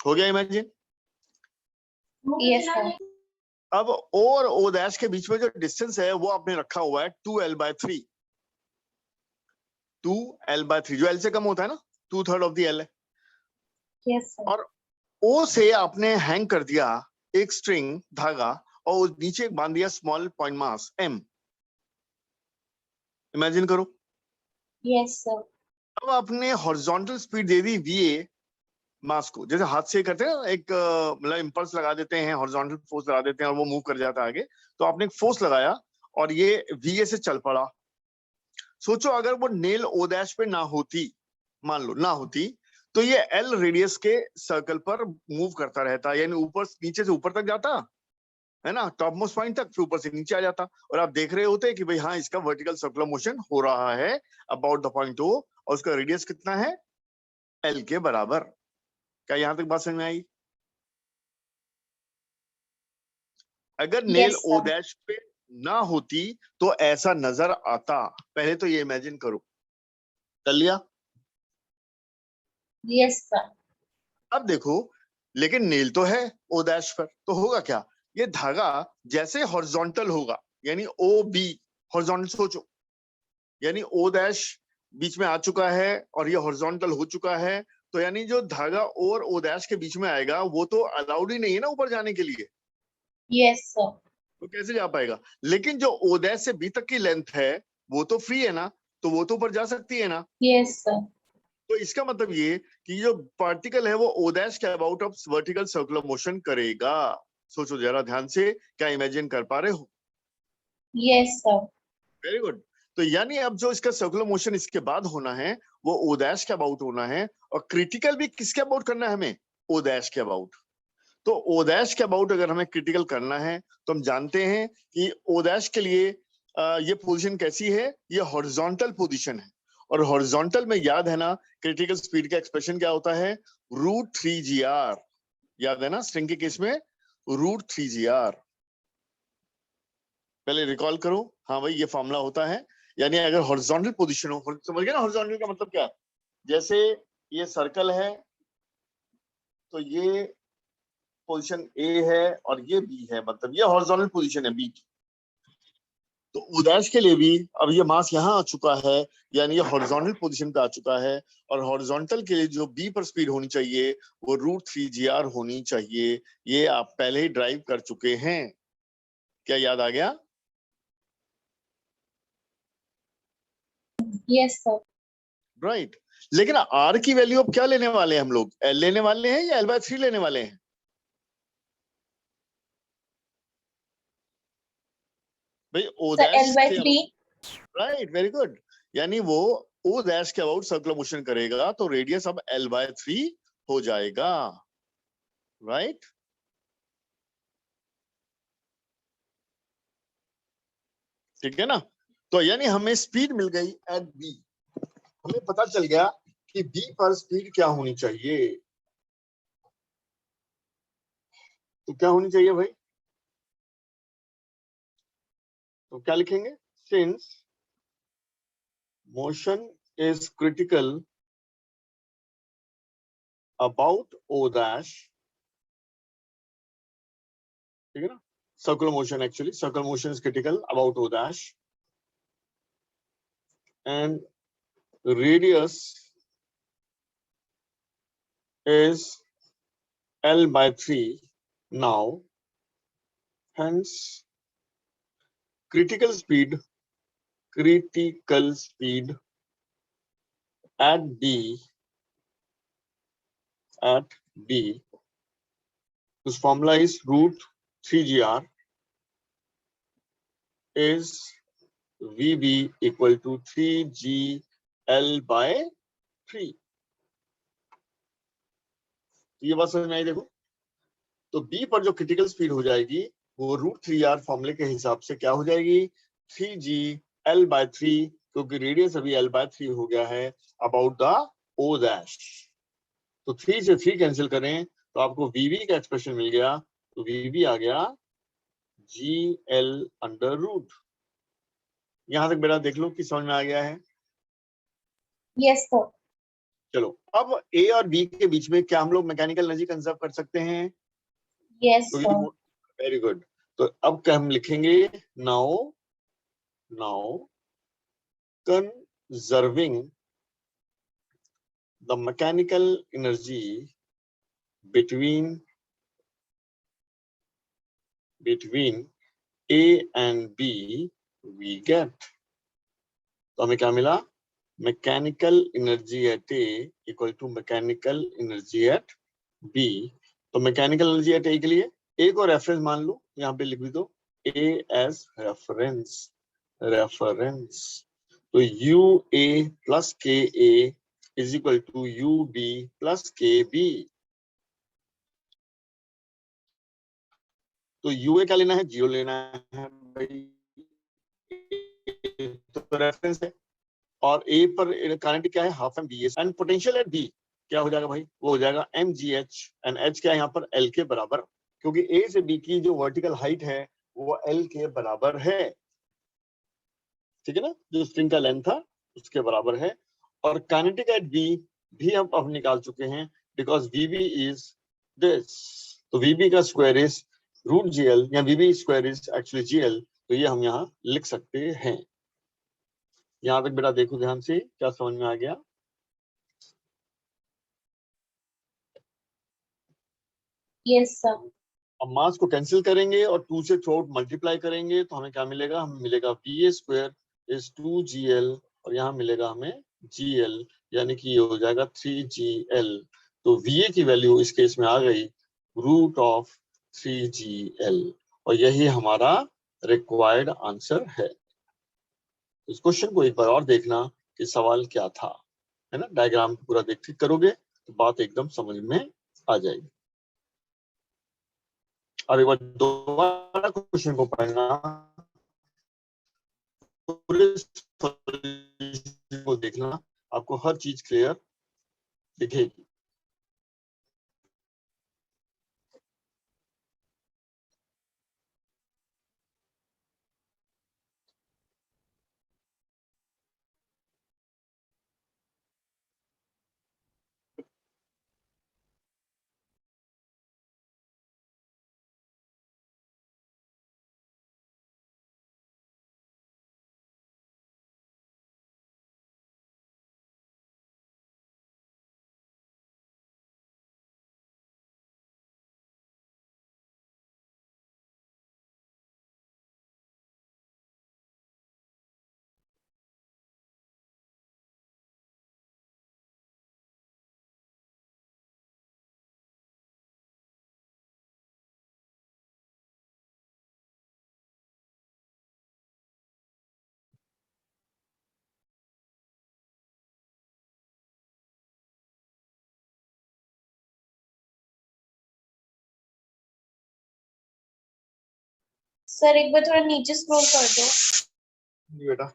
हो गया इमेजिन? Yes sir. अब O और O डैश के बीच में जो डिस्टेंस है वो आपने रखा हुआ है 2l/3। 2l/3 जो L से कम होता है ना, 2/3 ऑफ द L है। Yes sir. और O से आपने हैंग कर दिया एक स्ट्रिंग, धागा, और उस नीचे बांध दिया small point mass M। Imagine करो। Yes sir. अब आपने हॉरिजॉन्टल स्पीड दे दी VA मास को, जैसे हाथ से करते हैं एक मतलब इंपल्स लगा देते हैं, हॉरिजॉन्टल फोर्स लगा देते हैं और वो मूव कर जाता है आगे। तो आपने एक फोर्स लगाया और ये VA से चल पड़ा। सोचो अगर वो नेल O डैश पे ना होती, मान लो ना होती, तो ये L रेडियस के सर्कल पर मूव करता रहता, यानी ऊपर नीचे से ऊपर तक जाता है ना, टॉप मोस्ट पॉइंट तक, फिर ऊपर से नीचे आ जाता, और आप देख रहे होते कि भाई हाँ इसका वर्टिकल सर्कुलर मोशन हो रहा है अबाउट द पॉइंट O, और उसका रेडियस कितना है, L के बराबर। क्या यहां तक बात समझ में आई? अगर nail Yes, O sir. Dash पे ना होती तो ऐसा नजर आता। पहले तो ये इमेजिन करो, कर लिया? Yes, sir. अब देखो, लेकिन नेल तो है O डैश पर, तो होगा क्या, ये धागा जैसे हॉरिजॉन्टल होगा, यानी OB हॉरिजॉन्टल सोचो, यानी O डैश बीच में आ चुका है और ये हॉरिजॉन्टल हो चुका है, तो यानी जो धागा O और O डैश के बीच में आएगा वो तो अलाउड ही नहीं है ना ऊपर जाने के लिए, Yes, sir. तो कैसे जा पाएगा। लेकिन जो O डैश से B तक की लेंथ है वो तो फ्री है ना, तो वो तो ऊपर जा सकती है ना। Yes, sir. तो इसका मतलब ये कि जो पार्टिकल है वो O डैश के about of vertical circular motion करेगा। सोचो जरा ध्यान से, क्या इमेजिन कर पा रहे हो? Yes, sir. Very good. तो यानी अब जो इसका सर्कुलर मोशन इसके बाद होना है वो O डैश के अबाउट होना है, और क्रिटिकल भी किसके अबाउट करना है हमें, O डैश के अबाउट। तो O डैश के अबाउट अगर हमें क्रिटिकल करना है तो हम जानते हैं कि O डैश के लिए ये पोजीशन कैसी है, ये हॉरिजॉन्टल पोजीशन है, और हॉरिजॉन्टल में याद है ना क्रिटिकल स्पीड का एक्सप्रेशन क्या होता है, √3gr। याद है ना स्ट्रिंग के केस में √3gr। पहले रिकॉल करो, हाँ भाई ये फॉर्मूला होता है। यानी अगर हॉरिजॉन्टल पोजीशन हो, समझ गए ना हॉरिजॉन्टल का मतलब क्या, जैसे ये सर्कल है तो ये पोजीशन A है और ये B है, मतलब ये हॉरिजॉन्टल पोजीशन है B की। तो O डैश के लिए भी अब ये मास यहाँ आ चुका है, यानी ये हॉरिजॉन्टल पोजीशन पे आ चुका है, और हॉरिजॉन्टल के लिए जो B पर स्पीड होनी चाहिए वो √3gr होनी चाहिए। ये आप पहले ही ड्राइव कर चुके हैं, क्या याद आ गया? Yes, sir. राइट। लेकिन R की वैल्यू अब क्या लेने वाले हैं हम लोग, L लेने वाले हैं या L/3 लेने वाले हैं? भाई O Sir, डैश के, L/3. Right, very good. यानी वो O डैश के अबाउट सर्कुलर मोशन करेगा तो रेडियस अब L/3 हो जाएगा, राइट। ठीक है ना। तो यानी हमें स्पीड मिल गई एट बी, हमें पता चल गया कि बी पर स्पीड क्या होनी चाहिए। तो क्या होनी चाहिए भाई, तो क्या लिखेंगे, since motion is critical about O dash, ठीक है ना, circular motion, actually circular motion is critical about O dash and radius is L by 3 now, hence critical speed at B, whose formula is root 3gr, is VB equal to 3gL by 3। तो ये बात समझ में आई। देखो तो B पर जो critical speed हो जाएगी वो √3r फॉर्मूले के हिसाब से क्या हो जाएगी, 3gL by 3, क्योंकि रेडियस अभी L by 3 हो गया है अबाउट द O डैश। तो 3 से 3 कैंसिल करें तो आपको VB का एक्सप्रेशन मिल गया, तो VB आ गया GL अंडर रूट। यहां तक बेटा देख लो कि समझ में आ गया है। Yes sir. चलो अब A और B के बीच में क्या हम लोग मैकेनिकल एनर्जी कंजर्व कर सकते हैं, यस तो सर। Very good. तो अब क्या हम लिखेंगे, now conserving the mechanical energy between A and B we get, तो हमें क्या मिला, mechanical energy at A equal to mechanical energy at B। तो मैकेनिकल एनर्जी एट A के लिए A को रेफरेंस मान लो, यहाँ पे लिख भी दो A एज रेफरेंस। तो UA plus KA is equal to UB plus KB। तो UA क्या लेना है, जीरो लेना है भाई, तो रेफरेंस है। और A पर काइनेटिक क्या है, half m B and potential at B क्या हो जाएगा भाई, वो हो जाएगा mgh एंड h क्या है यहाँ पर L के बराबर, क्योंकि A से B की जो वर्टिकल हाइट है वो L के बराबर है, ठीक है ना, जो स्ट्रिंग का लेंथ था उसके बराबर है। और काइनेटिक एट B भी हम अब निकाल चुके हैं, बिकॉज VB इज दिस, तो VB का स्क्वायर इज रूट GL या VB square is actually GL, तो ये हम यहाँ लिख सकते हैं। यहाँ तक बेटा देखो ध्यान से, क्या समझ में आ गया। Yes sir. अब मास को कैंसिल करेंगे और 2 से थ्रू आउट मल्टीप्लाई करेंगे तो हमें क्या मिलेगा, हमें मिलेगा VA स्क्वायर इज 2GL और यहाँ मिलेगा हमें GL, यानी कि ये हो जाएगा 3GL। तो VA की वैल्यू इस केस में आ गई रूट ऑफ 3GL और यही हमारा रिक्वायर्ड आंसर है। इस क्वेश्चन को एक बार और देखना कि सवाल क्या था, है ना, डायग्राम पूरा देख करोगे तो बात एकदम समझ में आ जाएगी। अब एक बार दोबारा क्वेश्चन को पढ़ना, पूरे को देखना, आपको हर चीज क्लियर दिखेगी। सर एक बार थोड़ा नीचे स्क्रॉल कर दो। जी बेटा।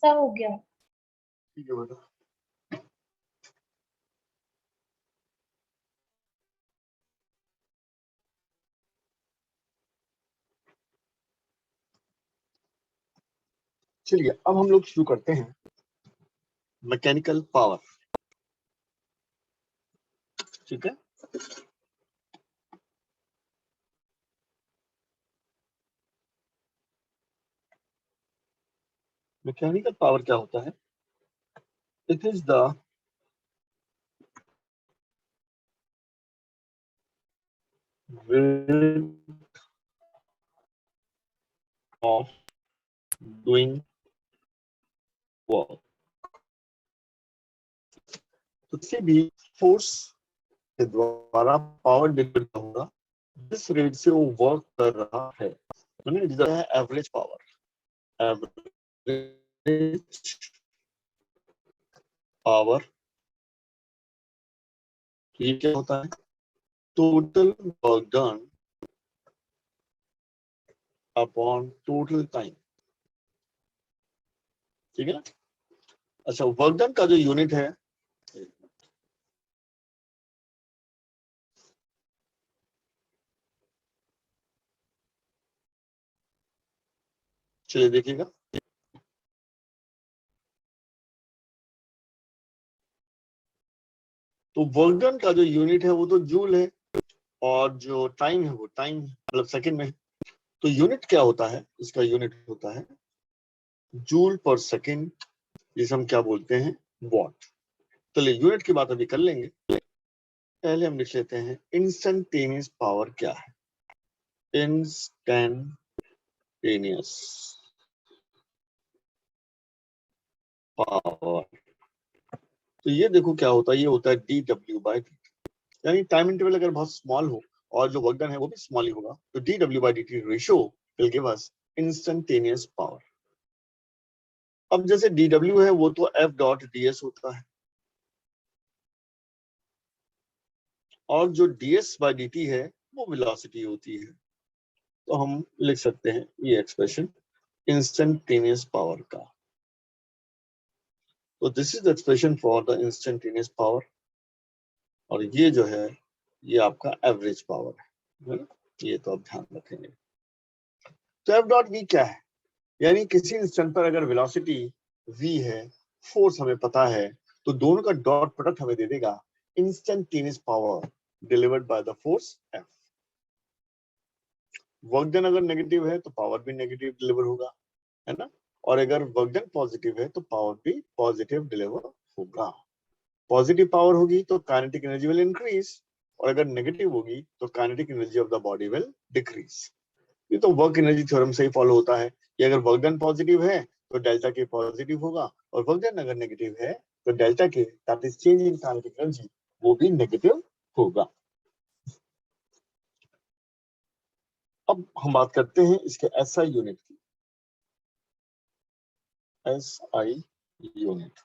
सब हो गया। ठीक है बेटा। चलिए अब हम लोग शुरू करते हैं मैकेनिकल पावर। ठीक है, मैकेनिकल पावर क्या होता है? It is the rate of doing work। तो किसी भी फोर्स के द्वारा पावर डिलीवर होगा जिस रेट से वो वर्क कर रहा है, एवरेज पावर। एवरेज पावर ये क्या होता है? Total work done upon total time. ठीक है ना? अच्छा, वर्क डन का जो यूनिट है, चलिए देखिएगा। तो वर्क डन का जो यूनिट है वो तो जूल है, और जो टाइम है वो टाइम मतलब सेकंड में है। तो यूनिट क्या होता है? इसका यूनिट होता है जूल पर सेकंड, जिसे हम क्या बोलते हैं? वॉट। चलिए यूनिट की बात अभी कर लेंगे। पहले हम लिख लेते हैं इंस्टेंटेनियस पावर क्या है। इंस्टेंटेनियस पावर, तो ये देखो क्या होता है, ये होता है dw/dt। यानी टाइम इंटरवल अगर बहुत स्मॉल हो और जो वर्क डन है वो भी स्मॉल ही होगा, तो dw/dt ratio will give us instantaneous power. अब जैसे dw है वो तो f.ds होता है, और जो ds/dt है वो वेलोसिटी होती है। तो हम लिख सकते हैं ये एक्सप्रेशन इंस्टेंटेनियस पावर का। तो this is the expression for the instantaneous power, और ये जो है ये आपका एवरेज पावर है ना? ये तो आप ध्यान रखेंगे। तो f.v क्या है? यानी किसी इंस्टेंट पर अगर वेलोसिटी v है, फोर्स हमें पता है, तो दोनों का डॉट प्रोडक्ट हमें दे देगा instantaneous power delivered by the force f। Work done अगर नेगेटिव है तो पावर भी नेगेटिव डिलीवर होगा, है ना? और अगर वर्क डन पॉजिटिव है तो पावर भी पॉजिटिव डिलीवर होगा। पॉजिटिव पावर होगी तो काइनेटिक एनर्जी विल इंक्रीज, और अगर नेगेटिव होगी तो kinetic energy of the body will decrease. ये तो वर्क एनर्जी थ्योरम से ही फॉलो होता है कि अगर वर्क डन पॉजिटिव है तो डेल्टा के पॉजिटिव होगा, और वर्क डन अगर नेगेटिव है तो डेल्टा के, that is change in kinetic energy, वो भी नेगेटिव होगा। अब हम बात करते हैं इसके एसआई यूनिट की। एसआई यूनिट,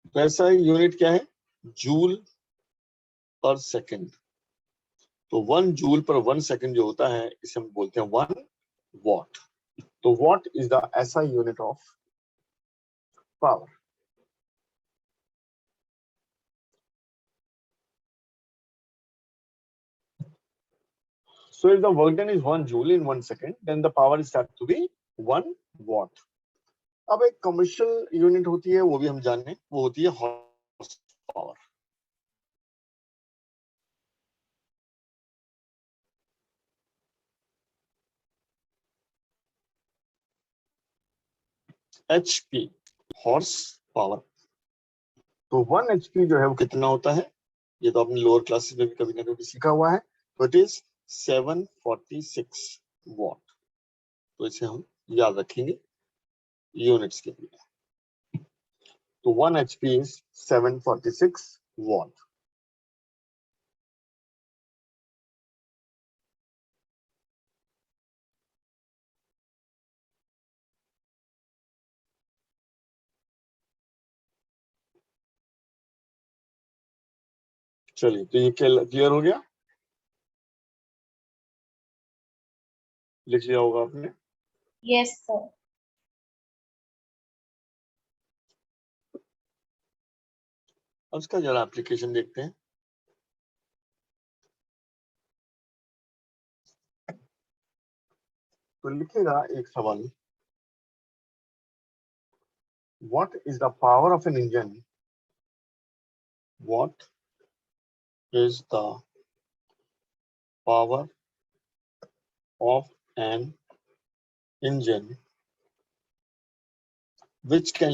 तो एसआई यूनिट क्या है? जूल पर सेकंड। तो 1 जूल पर 1 सेकंड जो होता है इसे हम बोलते हैं 1 वॉट। तो what is the SI unit of power. So if the work done is 1 joule in 1 second, then the power is said to be 1 watt. अब एक कमर्शियल यूनिट होती है, वो भी हम जाने, वो होती है horse power. HP, horse power. तो 1 HP जो है वो कितना होता है? ये तो आपने लोअर क्लासेस में भी कभी ना कभी सीखा हुआ है। तो इट इज 746 वॉट। तो इसे हम याद रखेंगे यूनिट्स के लिए। तो 1 HP इज 746 वॉट। चलिए, तो ये क्लियर हो गया, लिख लिया होगा आपने। Yes, sir. अब इसका जरा एप्लीकेशन देखते हैं। तो लिखेगा एक सवाल, what is the power of an engine, what is the power of an engine which can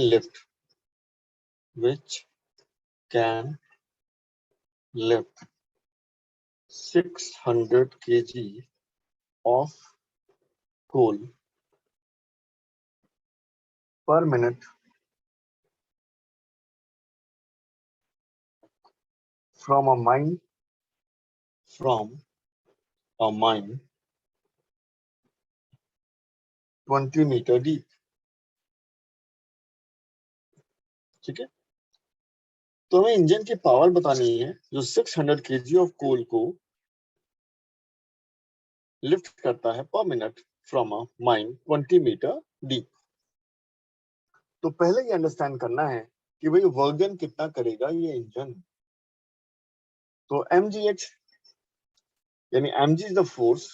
lift 600 kg of coal per minute from a mine 20 metre deep. ठीक है, तो हमें इंजन की पावर बतानी है जो 600 kg ऑफ कोल को lift करता है पर minute from a mine 20 metre deep. तो पहले ये अंडरस्टैंड करना है कि भाई वर्क डन कितना करेगा ये इंजन। तो mgh, यानी mg is the force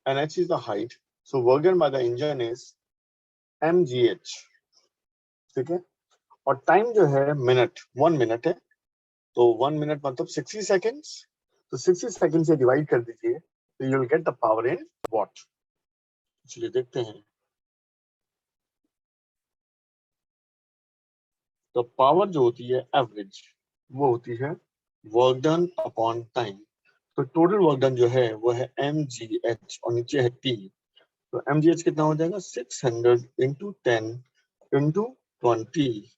and h is the height, so work done by the engine is mgh। ठीक है, और टाइम जो है मिनट, 1 मिनट है, तो 1 मिनट मतलब 60 सेकेंड्स। तो 60 सेकेंड से डिवाइड कर दीजिए तो you will get the power in what. चलिए देखते हैं। तो पावर जो होती है एवरेज, वो होती है वर्क डन अपॉन टाइम। तो टोटल वर्क डन जो है वो है mgh और नीचे है t। तो mgh कितना हो जाएगा? 600 इंटू 10 इंटू 20,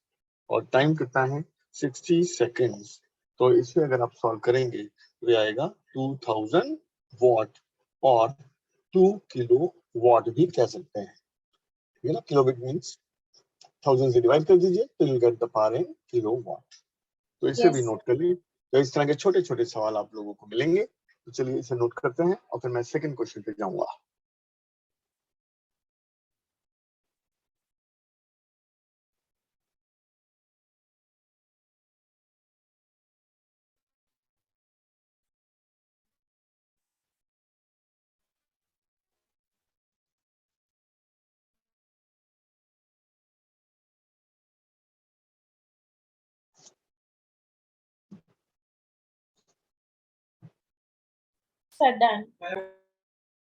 और टाइम कितना है? 60 सेकेंड्स। तो इसे अगर आप सॉल्व करेंगे तो ये आएगा 2000 वॉट, और 2 किलो वॉट भी कह सकते हैं। ये ना, किलोबिट मींस 1000 से डिवाइड कर दीजिए तो you get the power in kilo watt. तो इसे भी Yes, नोट कर लीजिए। तो इस तरह के छोटे छोटे सवाल आप लोगों को मिलेंगे। तो चलिए इसे नोट करते हैं और फिर मैं सेकंड क्वेश्चन पे जाऊंगा। sir, done.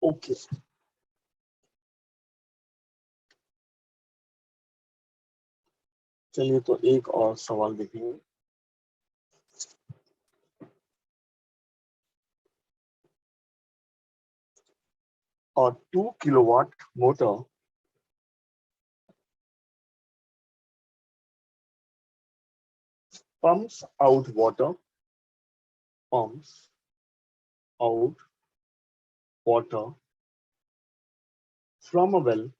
ओके, चलिए तो एक और सवाल देखेंगे। और 2 kilowatt motor pumps out water from a well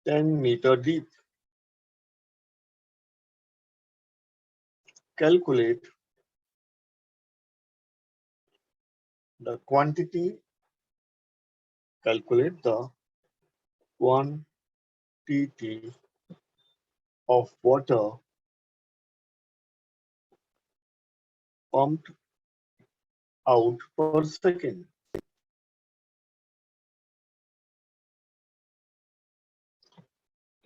10-meter deep. Calculate the quantity of water pumped out per second.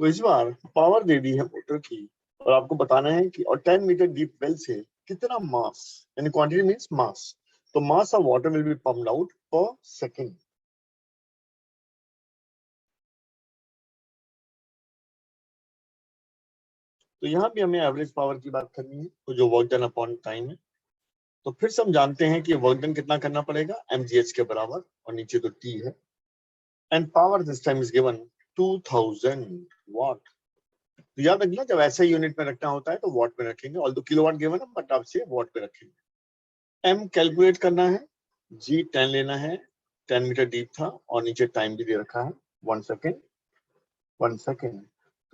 तो इस बार पावर दे दी है मोटर की और आपको बताना है कि और 10 मीटर डीप वेल से कितना मास, यानी क्वांटिटी मींस मास, तो mass of water will be pumped out पर सेकंड। तो यहाँ भी हमें एवरेज पावर की बात करनी है, तो जो वर्क डन अपॉन टाइम है। तो फिर से हम जानते हैं कि वर्क डन कितना करना पड़ेगा, mgh के बराबर, और नीचे तो t है, and power this time is given 2000 वाट। तो याद रखना जब ऐसे यूनिट में रखना होता है तो वॉट में रखेंगे, ऑल्दो किलोवाट गिवन है बट आपसे वॉट पे रखेंगे। m कैलकुलेट करना है, g 10 लेना है, 10 मीटर डीप था और नीचे टाइम भी दे रखा है 1 सेकेंड।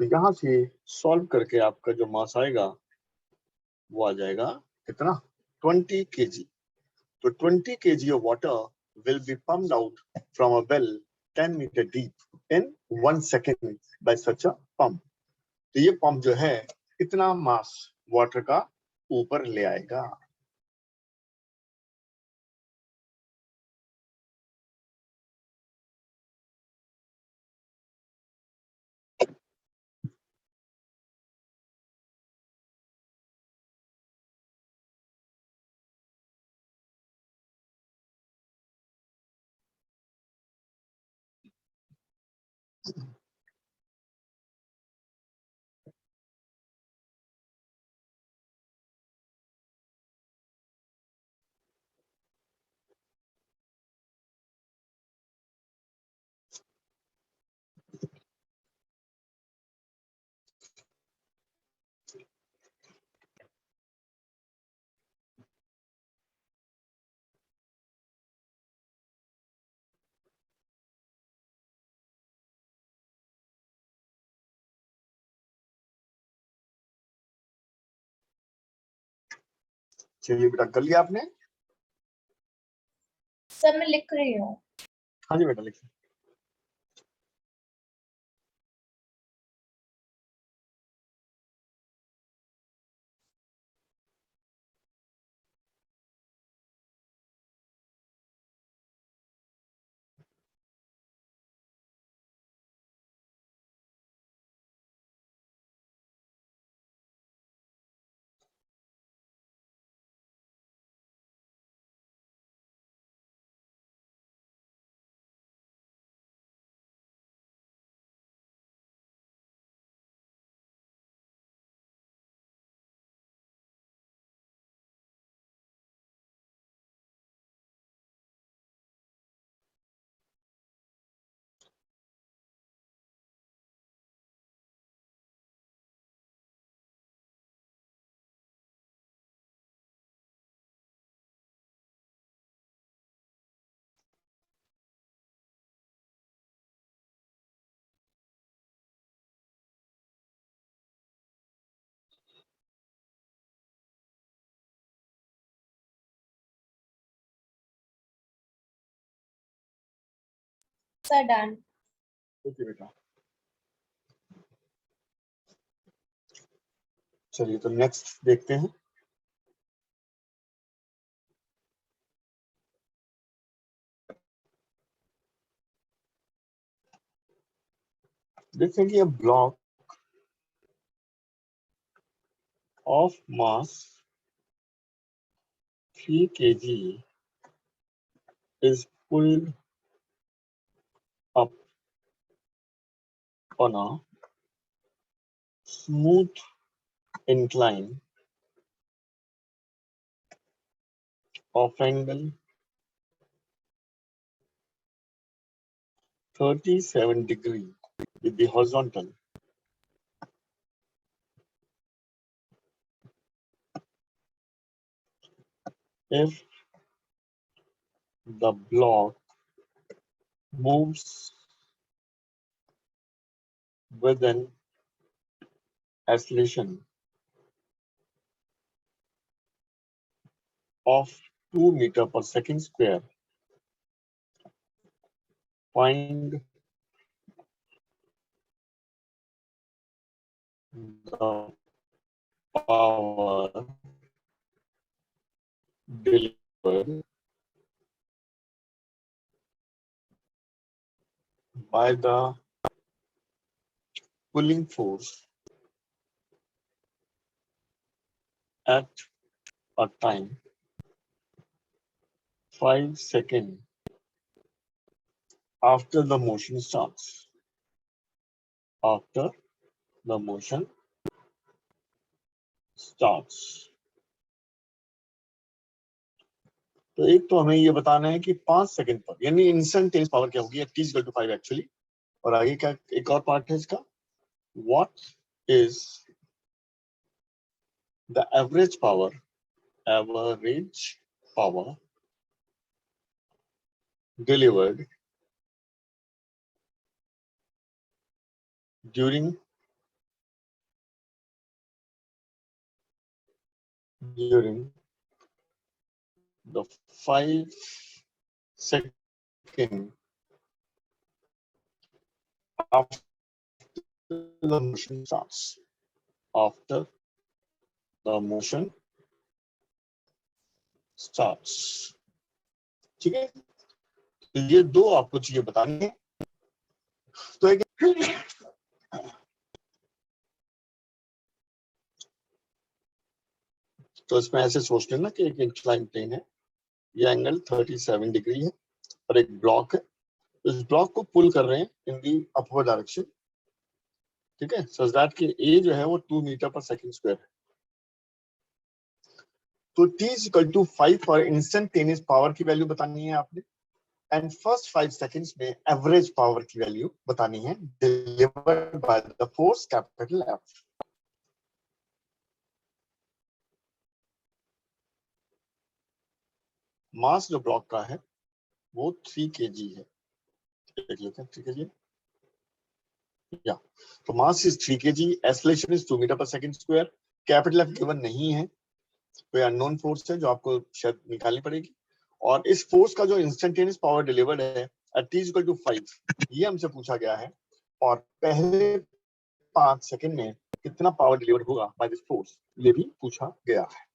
तो यहाँ से सॉल्व करके आपका जो मास आएगा वो आ जाएगा कितना, 20 kg। तो 20 kg of water will be pumped out from a well 10 meter deep in 1 second by such a pump। तो ये पंप जो है इतना मास वाटर का ऊपर ले आएगा। चलिए बेटा, कर लिया आपने? सर मैं लिख रही हूँ। हाँ जी बेटा, लिखिए। Sir done. ओके बेटा, चलिए तो नेक्स्ट देखते हैं। देखते हैं कि a block of mass 3 kg is pulled on a smooth incline of angle 37 degree with the horizontal. If the block moves with an acceleration of 2 meter per second square, find the power delivered by the pulling force at a time 5 seconds after the motion starts. After the motion starts. तो एक तो हमें ये बताना है कि 5 second पर यानी इंस्टेंटेनियस पावर क्या होगी t = 5 एक्चुअली। और आगे क्या एक और पार्ट है इसका, what is the average power delivered during the 5 second after the motion starts. After the motion starts. ठीक है, तो ये दो आपको चीजें बतानी है। तो एक तो इसमें ऐसे सोच लेना कि एक इंक्लाइन प्लेन है, ये एंगल 37 डिग्री है और एक ब्लॉक है, इस ब्लॉक को पुल कर रहे हैं इन दी अपवर्ड डायरेक्शन। ठीक है, सच दैट कि ए जो है वो 2 मीटर पर सेकंड स्क्वायर है। तो t = 5 पर इंस्टेंटेनियस पावर की वैल्यू बतानी है आपने, एंड फर्स्ट 5 सेकंड्स में एवरेज पावर की वैल्यू बतानी है delivered by the force capital F। मास जो ब्लॉक का है वो 3 kg है, देख लेते हैं 3 kg या, तो mass is 3 kg, acceleration is 2 metre पर second square, capital F given नहीं है, कोई अननोन फोर्स है जो आपको शायद निकालनी पड़ेगी। और इस फोर्स का जो इंस्टेंटेनियस पावर डिलीवर्ड है एट t = 5, ये हमसे पूछा गया है। और पहले 5 सेकंड में कितना पावर डिलीवर होगा बाय दिस फोर्स, ये भी पूछा गया है।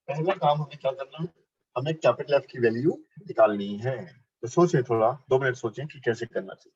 पहला काम हमें क्या करना है, हमें कैपिटल F की वैल्यू निकालनी है। तो सोचें थोड़ा, 2 मिनट सोचें कि कैसे करना चाहिए।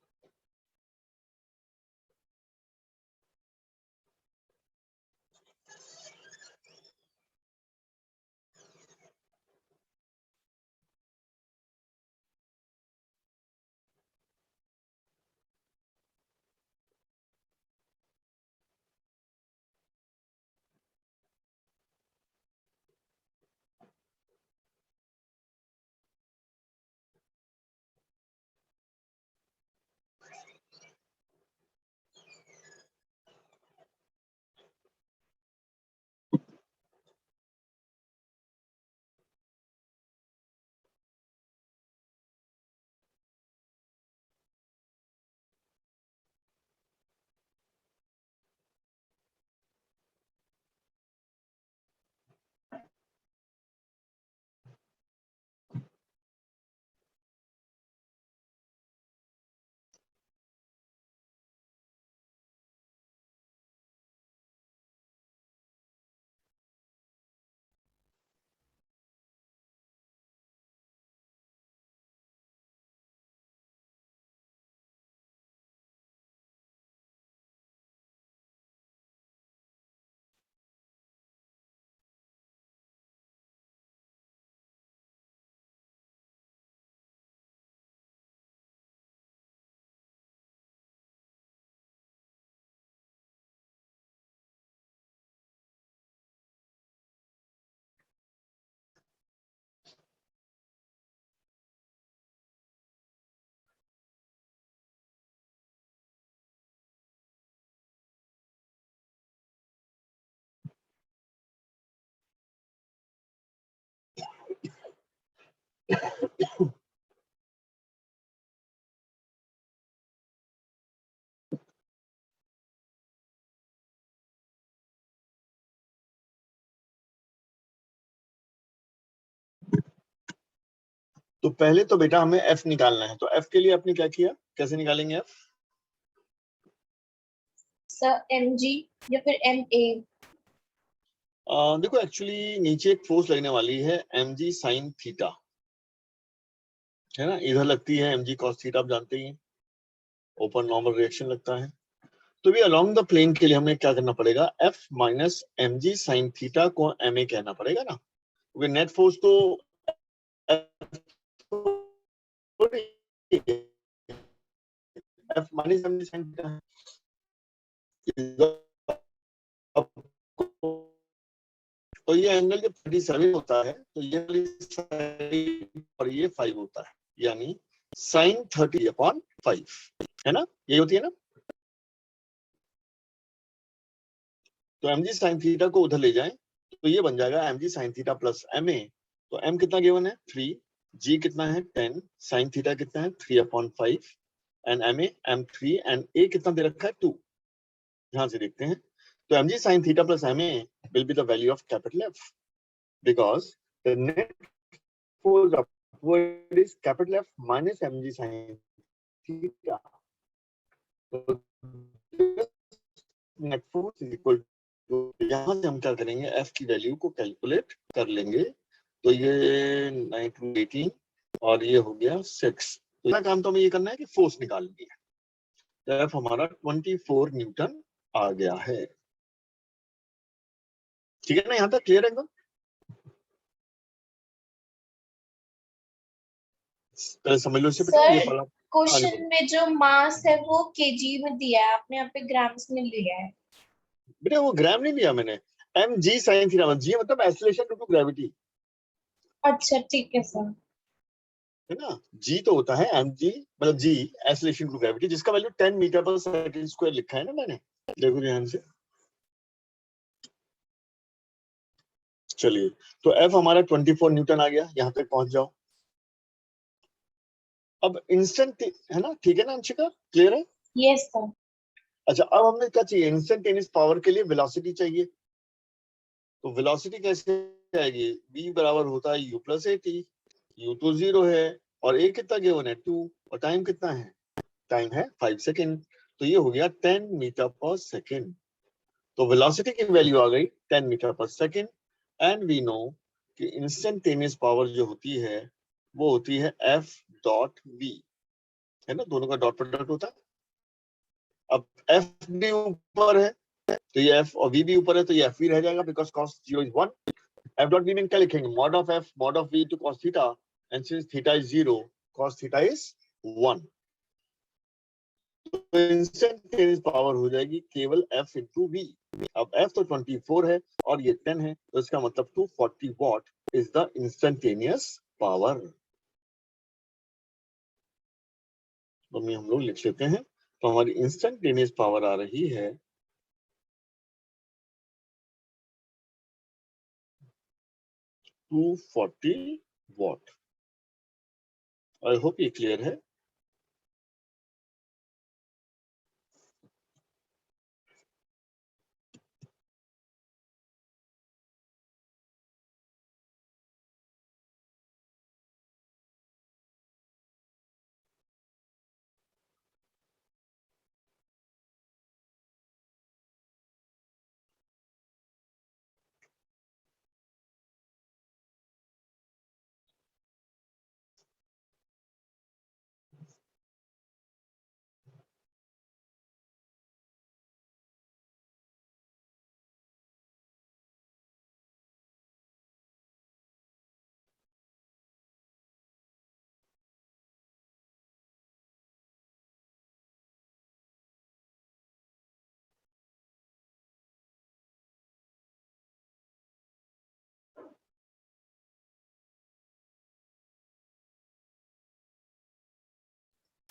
तो पहले तो बेटा हमें एफ निकालना है, तो एफ के लिए आपने क्या किया, कैसे निकालेंगे एफ? सर mg या फिर ma? देखो एक्चुअली नीचे एक फोर्स लगने वाली है mg sin थीटा, है ना, इधर लगती है mg cos थीटा, आप जानते ही हैं, ओपन नॉर्मल रिएक्शन लगता है। तो भी अलोंग द प्लेन के लिए हमें क्या करना पड़ेगा, f minus mg sin theta को ma कहना पड़ेगा ना, क्योंकि नेट फोर्स तो f minus mg sin theta है। तो ये एंगल जब 37 होता है तो ये वाली साइड और ये 5 होता है, यानी sin 30/5, है ना, ये होती है ना। तो mg sin थीटा को उधर ले जाएं तो ये बन जाएगा mg sin theta plus ma। तो m कितना गिवन है 3, g कितना है 10, sin थीटा कितना है 3/5 and ma m3 and a कितना दे रखा है 2। ध्यान से देखते हैं, तो mg sin theta plus ma will be the value of capital F because the net force upward is capital F minus mg sin theta. So net force is equal to, यहाँ से हम क्या करेंगे, F की value को calculate कर लेंगे। तो ये 9 to 18 और ये हो गया 6। तो क्या काम तो हमें ये करना है कि फोर्स निकालनी है। तो F हमारा 24 न्यूटन आ गया है। ठीक है ना, यहाँ तक क्लियर है एकदम? पहले समझ लो इससे बेटा, ये सर वाला क्वेश्चन में जो मास है वो केजी में दिया है, आपने यहाँ पे ग्राम्स में लिया है। बेटा वो ग्राम नहीं लिया मैंने, mg sin थीटा, जी मतलब एक्सीलरेशन ड्यू टू ग्रेविटी, अच्छा ठीक है सर। है ना। जी तो होता है mg, मतलब जी एक्सीलरेशन ड्यू टू ग्रेविटी, जिसका वैल्यू 10 मीटर पर सेकंड स्क्वायर लिखा है ना मैंने, देखो ध्यान से। चलिए, तो F हमारा 24 न्यूटन आ गया, यहाँ तक पहुंच जाओ। अब इंस्टेंट, है ना, ठीक है ना अंशिका, क्लियर है? Yes sir. अच्छा, अब हमें क्या चाहिए, इंस्टेंटेनियस पावर के लिए वेलोसिटी चाहिए। तो वेलोसिटी कैसे आएगी, v बराबर होता है u plus A T, u तो 0 है और a कितना गिवन है 2, और टाइम कितना है, टाइम है 5 सेकेंड। तो ये हो गया 10 मीटर पर सेकेंड। तो वेलोसिटी की वैल्यू आ गई 10 मीटर पर सेकेंड एंड वी नो कि इंस्टेंटेनियस पावर जो होती है वो होती है F डॉट V, है ना, दोनों का डॉट प्रोडक्ट होता है। अब F भी ऊपर है तो ये F और V भी ऊपर है तो ये F भी रह जाएगा because cos 0 is 1। F dot V में क्या लिखेंगे, mod of F mod of V to cos theta, and since theta is 0 cos theta is 1। तो इंस्टेंटेनियस पावर हो जाएगी केवल F into V। अब F तो 24 है और ये 10 है, तो इसका मतलब 240 what is the instantaneous power. तो हम लोग लिख लेते हैं, तो हमारी इंस्टेंटेनियस पावर आ रही है 240 वॉट। आई होप ये क्लियर है।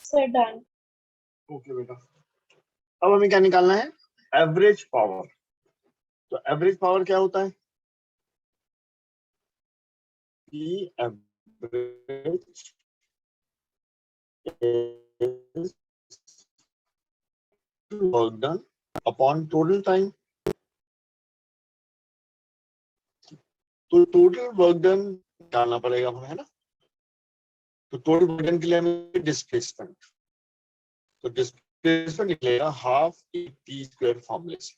Sir done. ओके बेटा, अब हमें क्या निकालना है, एवरेज पावर। तो एवरेज पावर क्या होता है, P average is work done upon total time. तो टोटल वर्क डन निकालना पड़ेगा हमें, है ना। तो टोटल वर्क डन के लिए हमें डिस्प्लेसमेंट, तो डिस्प्लेसमेंट निकलेगा हाफ टी स्क्वायर फॉर्मूले से।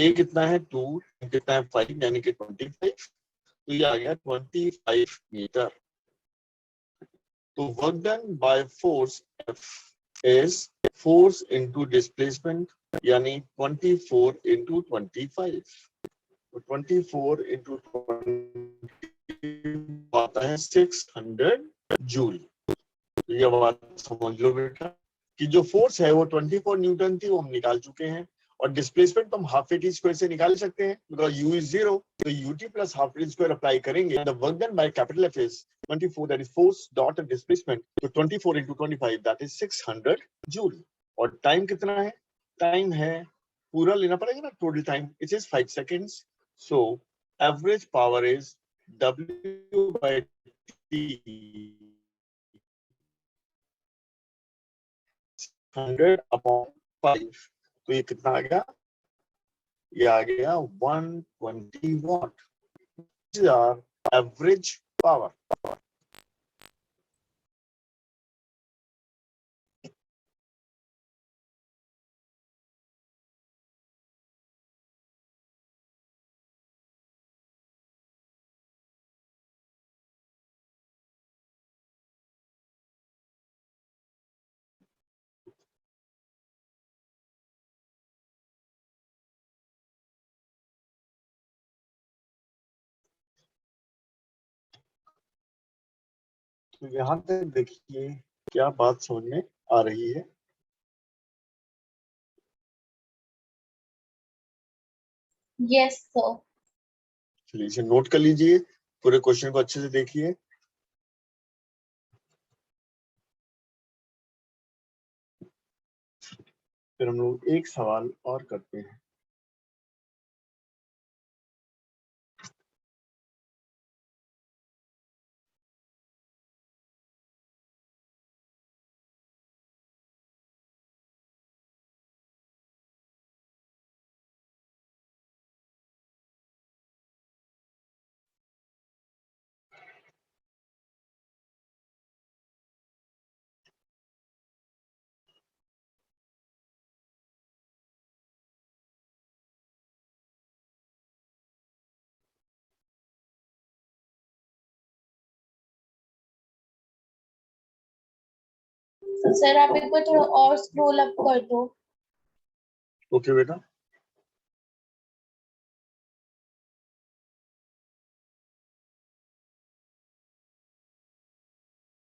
ए कितना है 2, कितना है 5, यानी कि 25, तो ये आ गया 25 मीटर। तो work done by force F is force into displacement, यानी 24 into 25। तो 24 into 20 आता है 600 जूल। तो ये बात समझ लो बेटा कि जो फोर्स है वो 24 न्यूटन थी, वो हम निकाल चुके हैं। और डिस्प्लेसमेंट तो हम हाफ ए टी स्क्वायर से निकाल सकते हैं, बिकॉज u इज 0, तो ut plus half t square apply करेंगे। The work done by capital F is 24, that is force dot displacement, तो 24 into 25 दैट इज 600 जूल। और टाइम कितना है, टाइम है पूरा लेना पड़ेगा ना, total time it is 5 seconds. So average power is W by T 100 upon 5। तो ये कितना आ गया, ये आ गया 120 watt, which is our average power। तो यहाँ तक देखिए क्या बात समझ में आ रही है। Yes, sir. चलिए इसे नोट कर लीजिए, पूरे क्वेश्चन को अच्छे से देखिए। फिर हम लोग एक सवाल और करते हैं। तो सर आप एक बार थोड़ा और स्क्रॉल अप कर दो। ओके बेटा,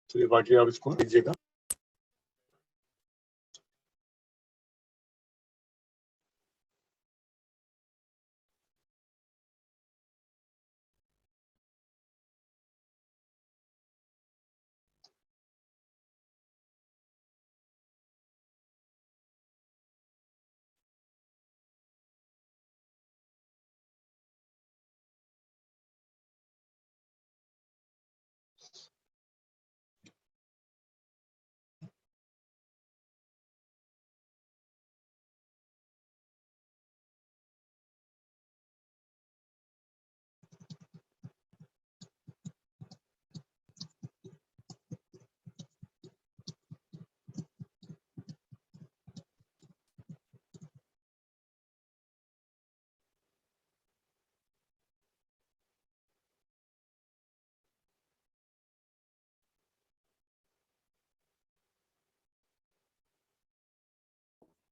चलिए बाकी आप इसको लीजिएगा।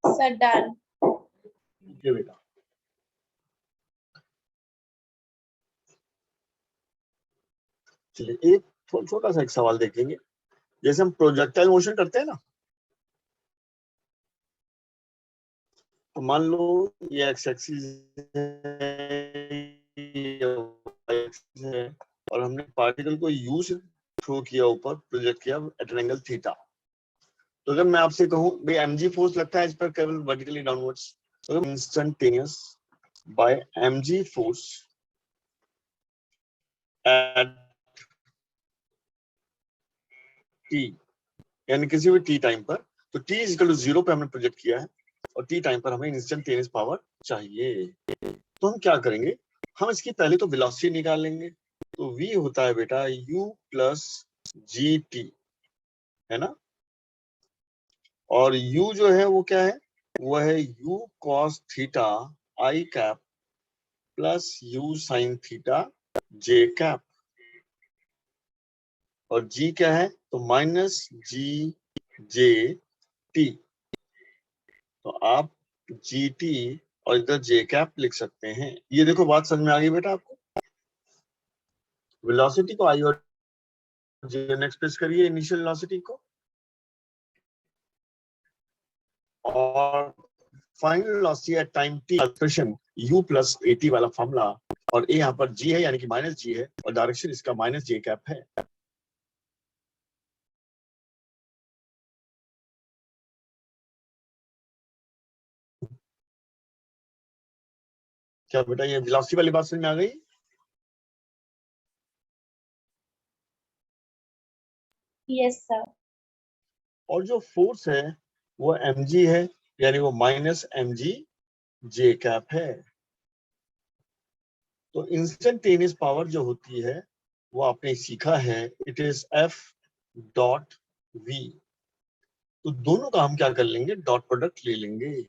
Sir done. ओके बेटा, चलिए एक छोटा सा एक सवाल देखेंगे। जैसे हम प्रोजेक्टाइल मोशन करते हैं ना, तो मान लो ये एक्स एक्सिस है और हमने पार्टिकल को यू से थ्रो किया, ऊपर प्रोजेक्ट किया एट एन एंगल थीटा। तो अगर मैं आपसे कहूं भाई mg फोर्स लगता है इस पर केवल वर्टिकली डाउनवर्ड्स, तो instantaneous by mg force at T, यानी किसी भी टी टाइम पर, तो टी इज इक्वल टू 0 पे हमने प्रोजेक्ट किया है और टी टाइम पर हमें इंस्टेंटेनियस पावर चाहिए। तो हम क्या करेंगे, हम इसकी पहले तो वेलोसिटी निकाल लेंगे। तो v होता है बेटा u प्लस जी टी, है ना, और u जो है वो क्या है, वो है u cos theta i cap plus u sin theta j cap, और g क्या है, तो माइनस जी जे टी। तो आप जी टी और इधर जे कैप लिख सकते हैं। ये देखो बात समझ में आ गई बेटा आपको। वेलोसिटी को आई और जे में एक्सप्रेस करिए, इनिशियल वेलोसिटी को, और final velocity at time T expression u plus eighty वाला फॉर्मूला, और ए यहाँ पर g है यानी कि माइनस जी है, और डायरेक्शन इसका माइनस जे कैप है। क्या बेटा ये वेलोसिटी वाली बात समझ में आ गई? Yes, sir. और जो फोर्स है वो mg है, यानी वो माइनस mg जे कैप है। तो इंस्टेंटेनियस पावर जो होती है वो आपने सीखा है, it is F dot V. तो दोनों का हम क्या कर लेंगे, डॉट प्रोडक्ट ले लेंगे।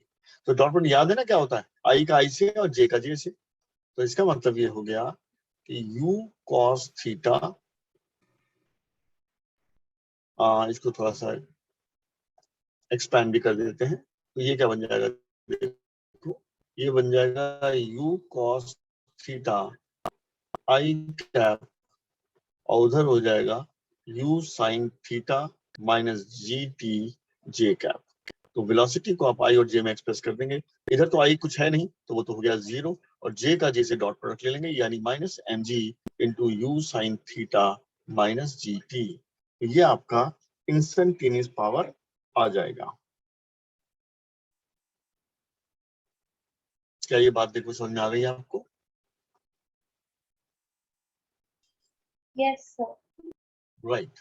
तो डॉट प्रोडक्ट याद है ना क्या होता है, आई का आई से और जे का जे से। तो इसका मतलब ये हो गया कि u cos थीटा, इसको थोड़ा सा एक्सपैंड भी कर देते हैं, तो ये क्या बन जाएगा, देखो ये बन जाएगा u cos theta i cap, और उधर हो जाएगा u sin थीटा minus g t j cap. तो वेलोसिटी को आप आई और जे में एक्सप्रेस कर देंगे। इधर तो आई कुछ है नहीं, तो वो तो हो गया 0, और जे का जे से डॉट प्रोडक्ट ले लेंगे, यानी minus m g into u sine theta minus g t. ये आपका इंस्टेंटेनियस पावर आ जाएगा। क्या ये बात देखो समझ में आ गई है आपको? Yes, sir. राइट।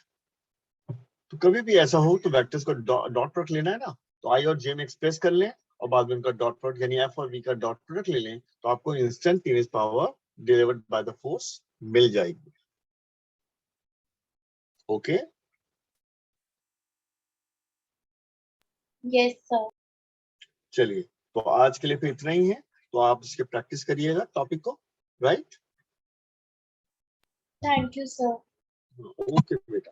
तो कभी भी ऐसा हो तो वेक्टर्स को डॉट प्रोडक्ट लेना है ना, तो आई और जे में एक्सप्रेस कर लें, और बाद में उनका डॉट प्रोडक्ट यानी एफ और वी का डॉट प्रोडक्ट ले लें, तो आपको instantaneous power delivered by the force मिल जाएगी। Okay Yes, sir. चलिए, तो आज के लिए फिर इतना ही है। तो आप इसके प्रैक्टिस करिएगा टॉपिक को, right? Thank you, sir. Okay बेटा।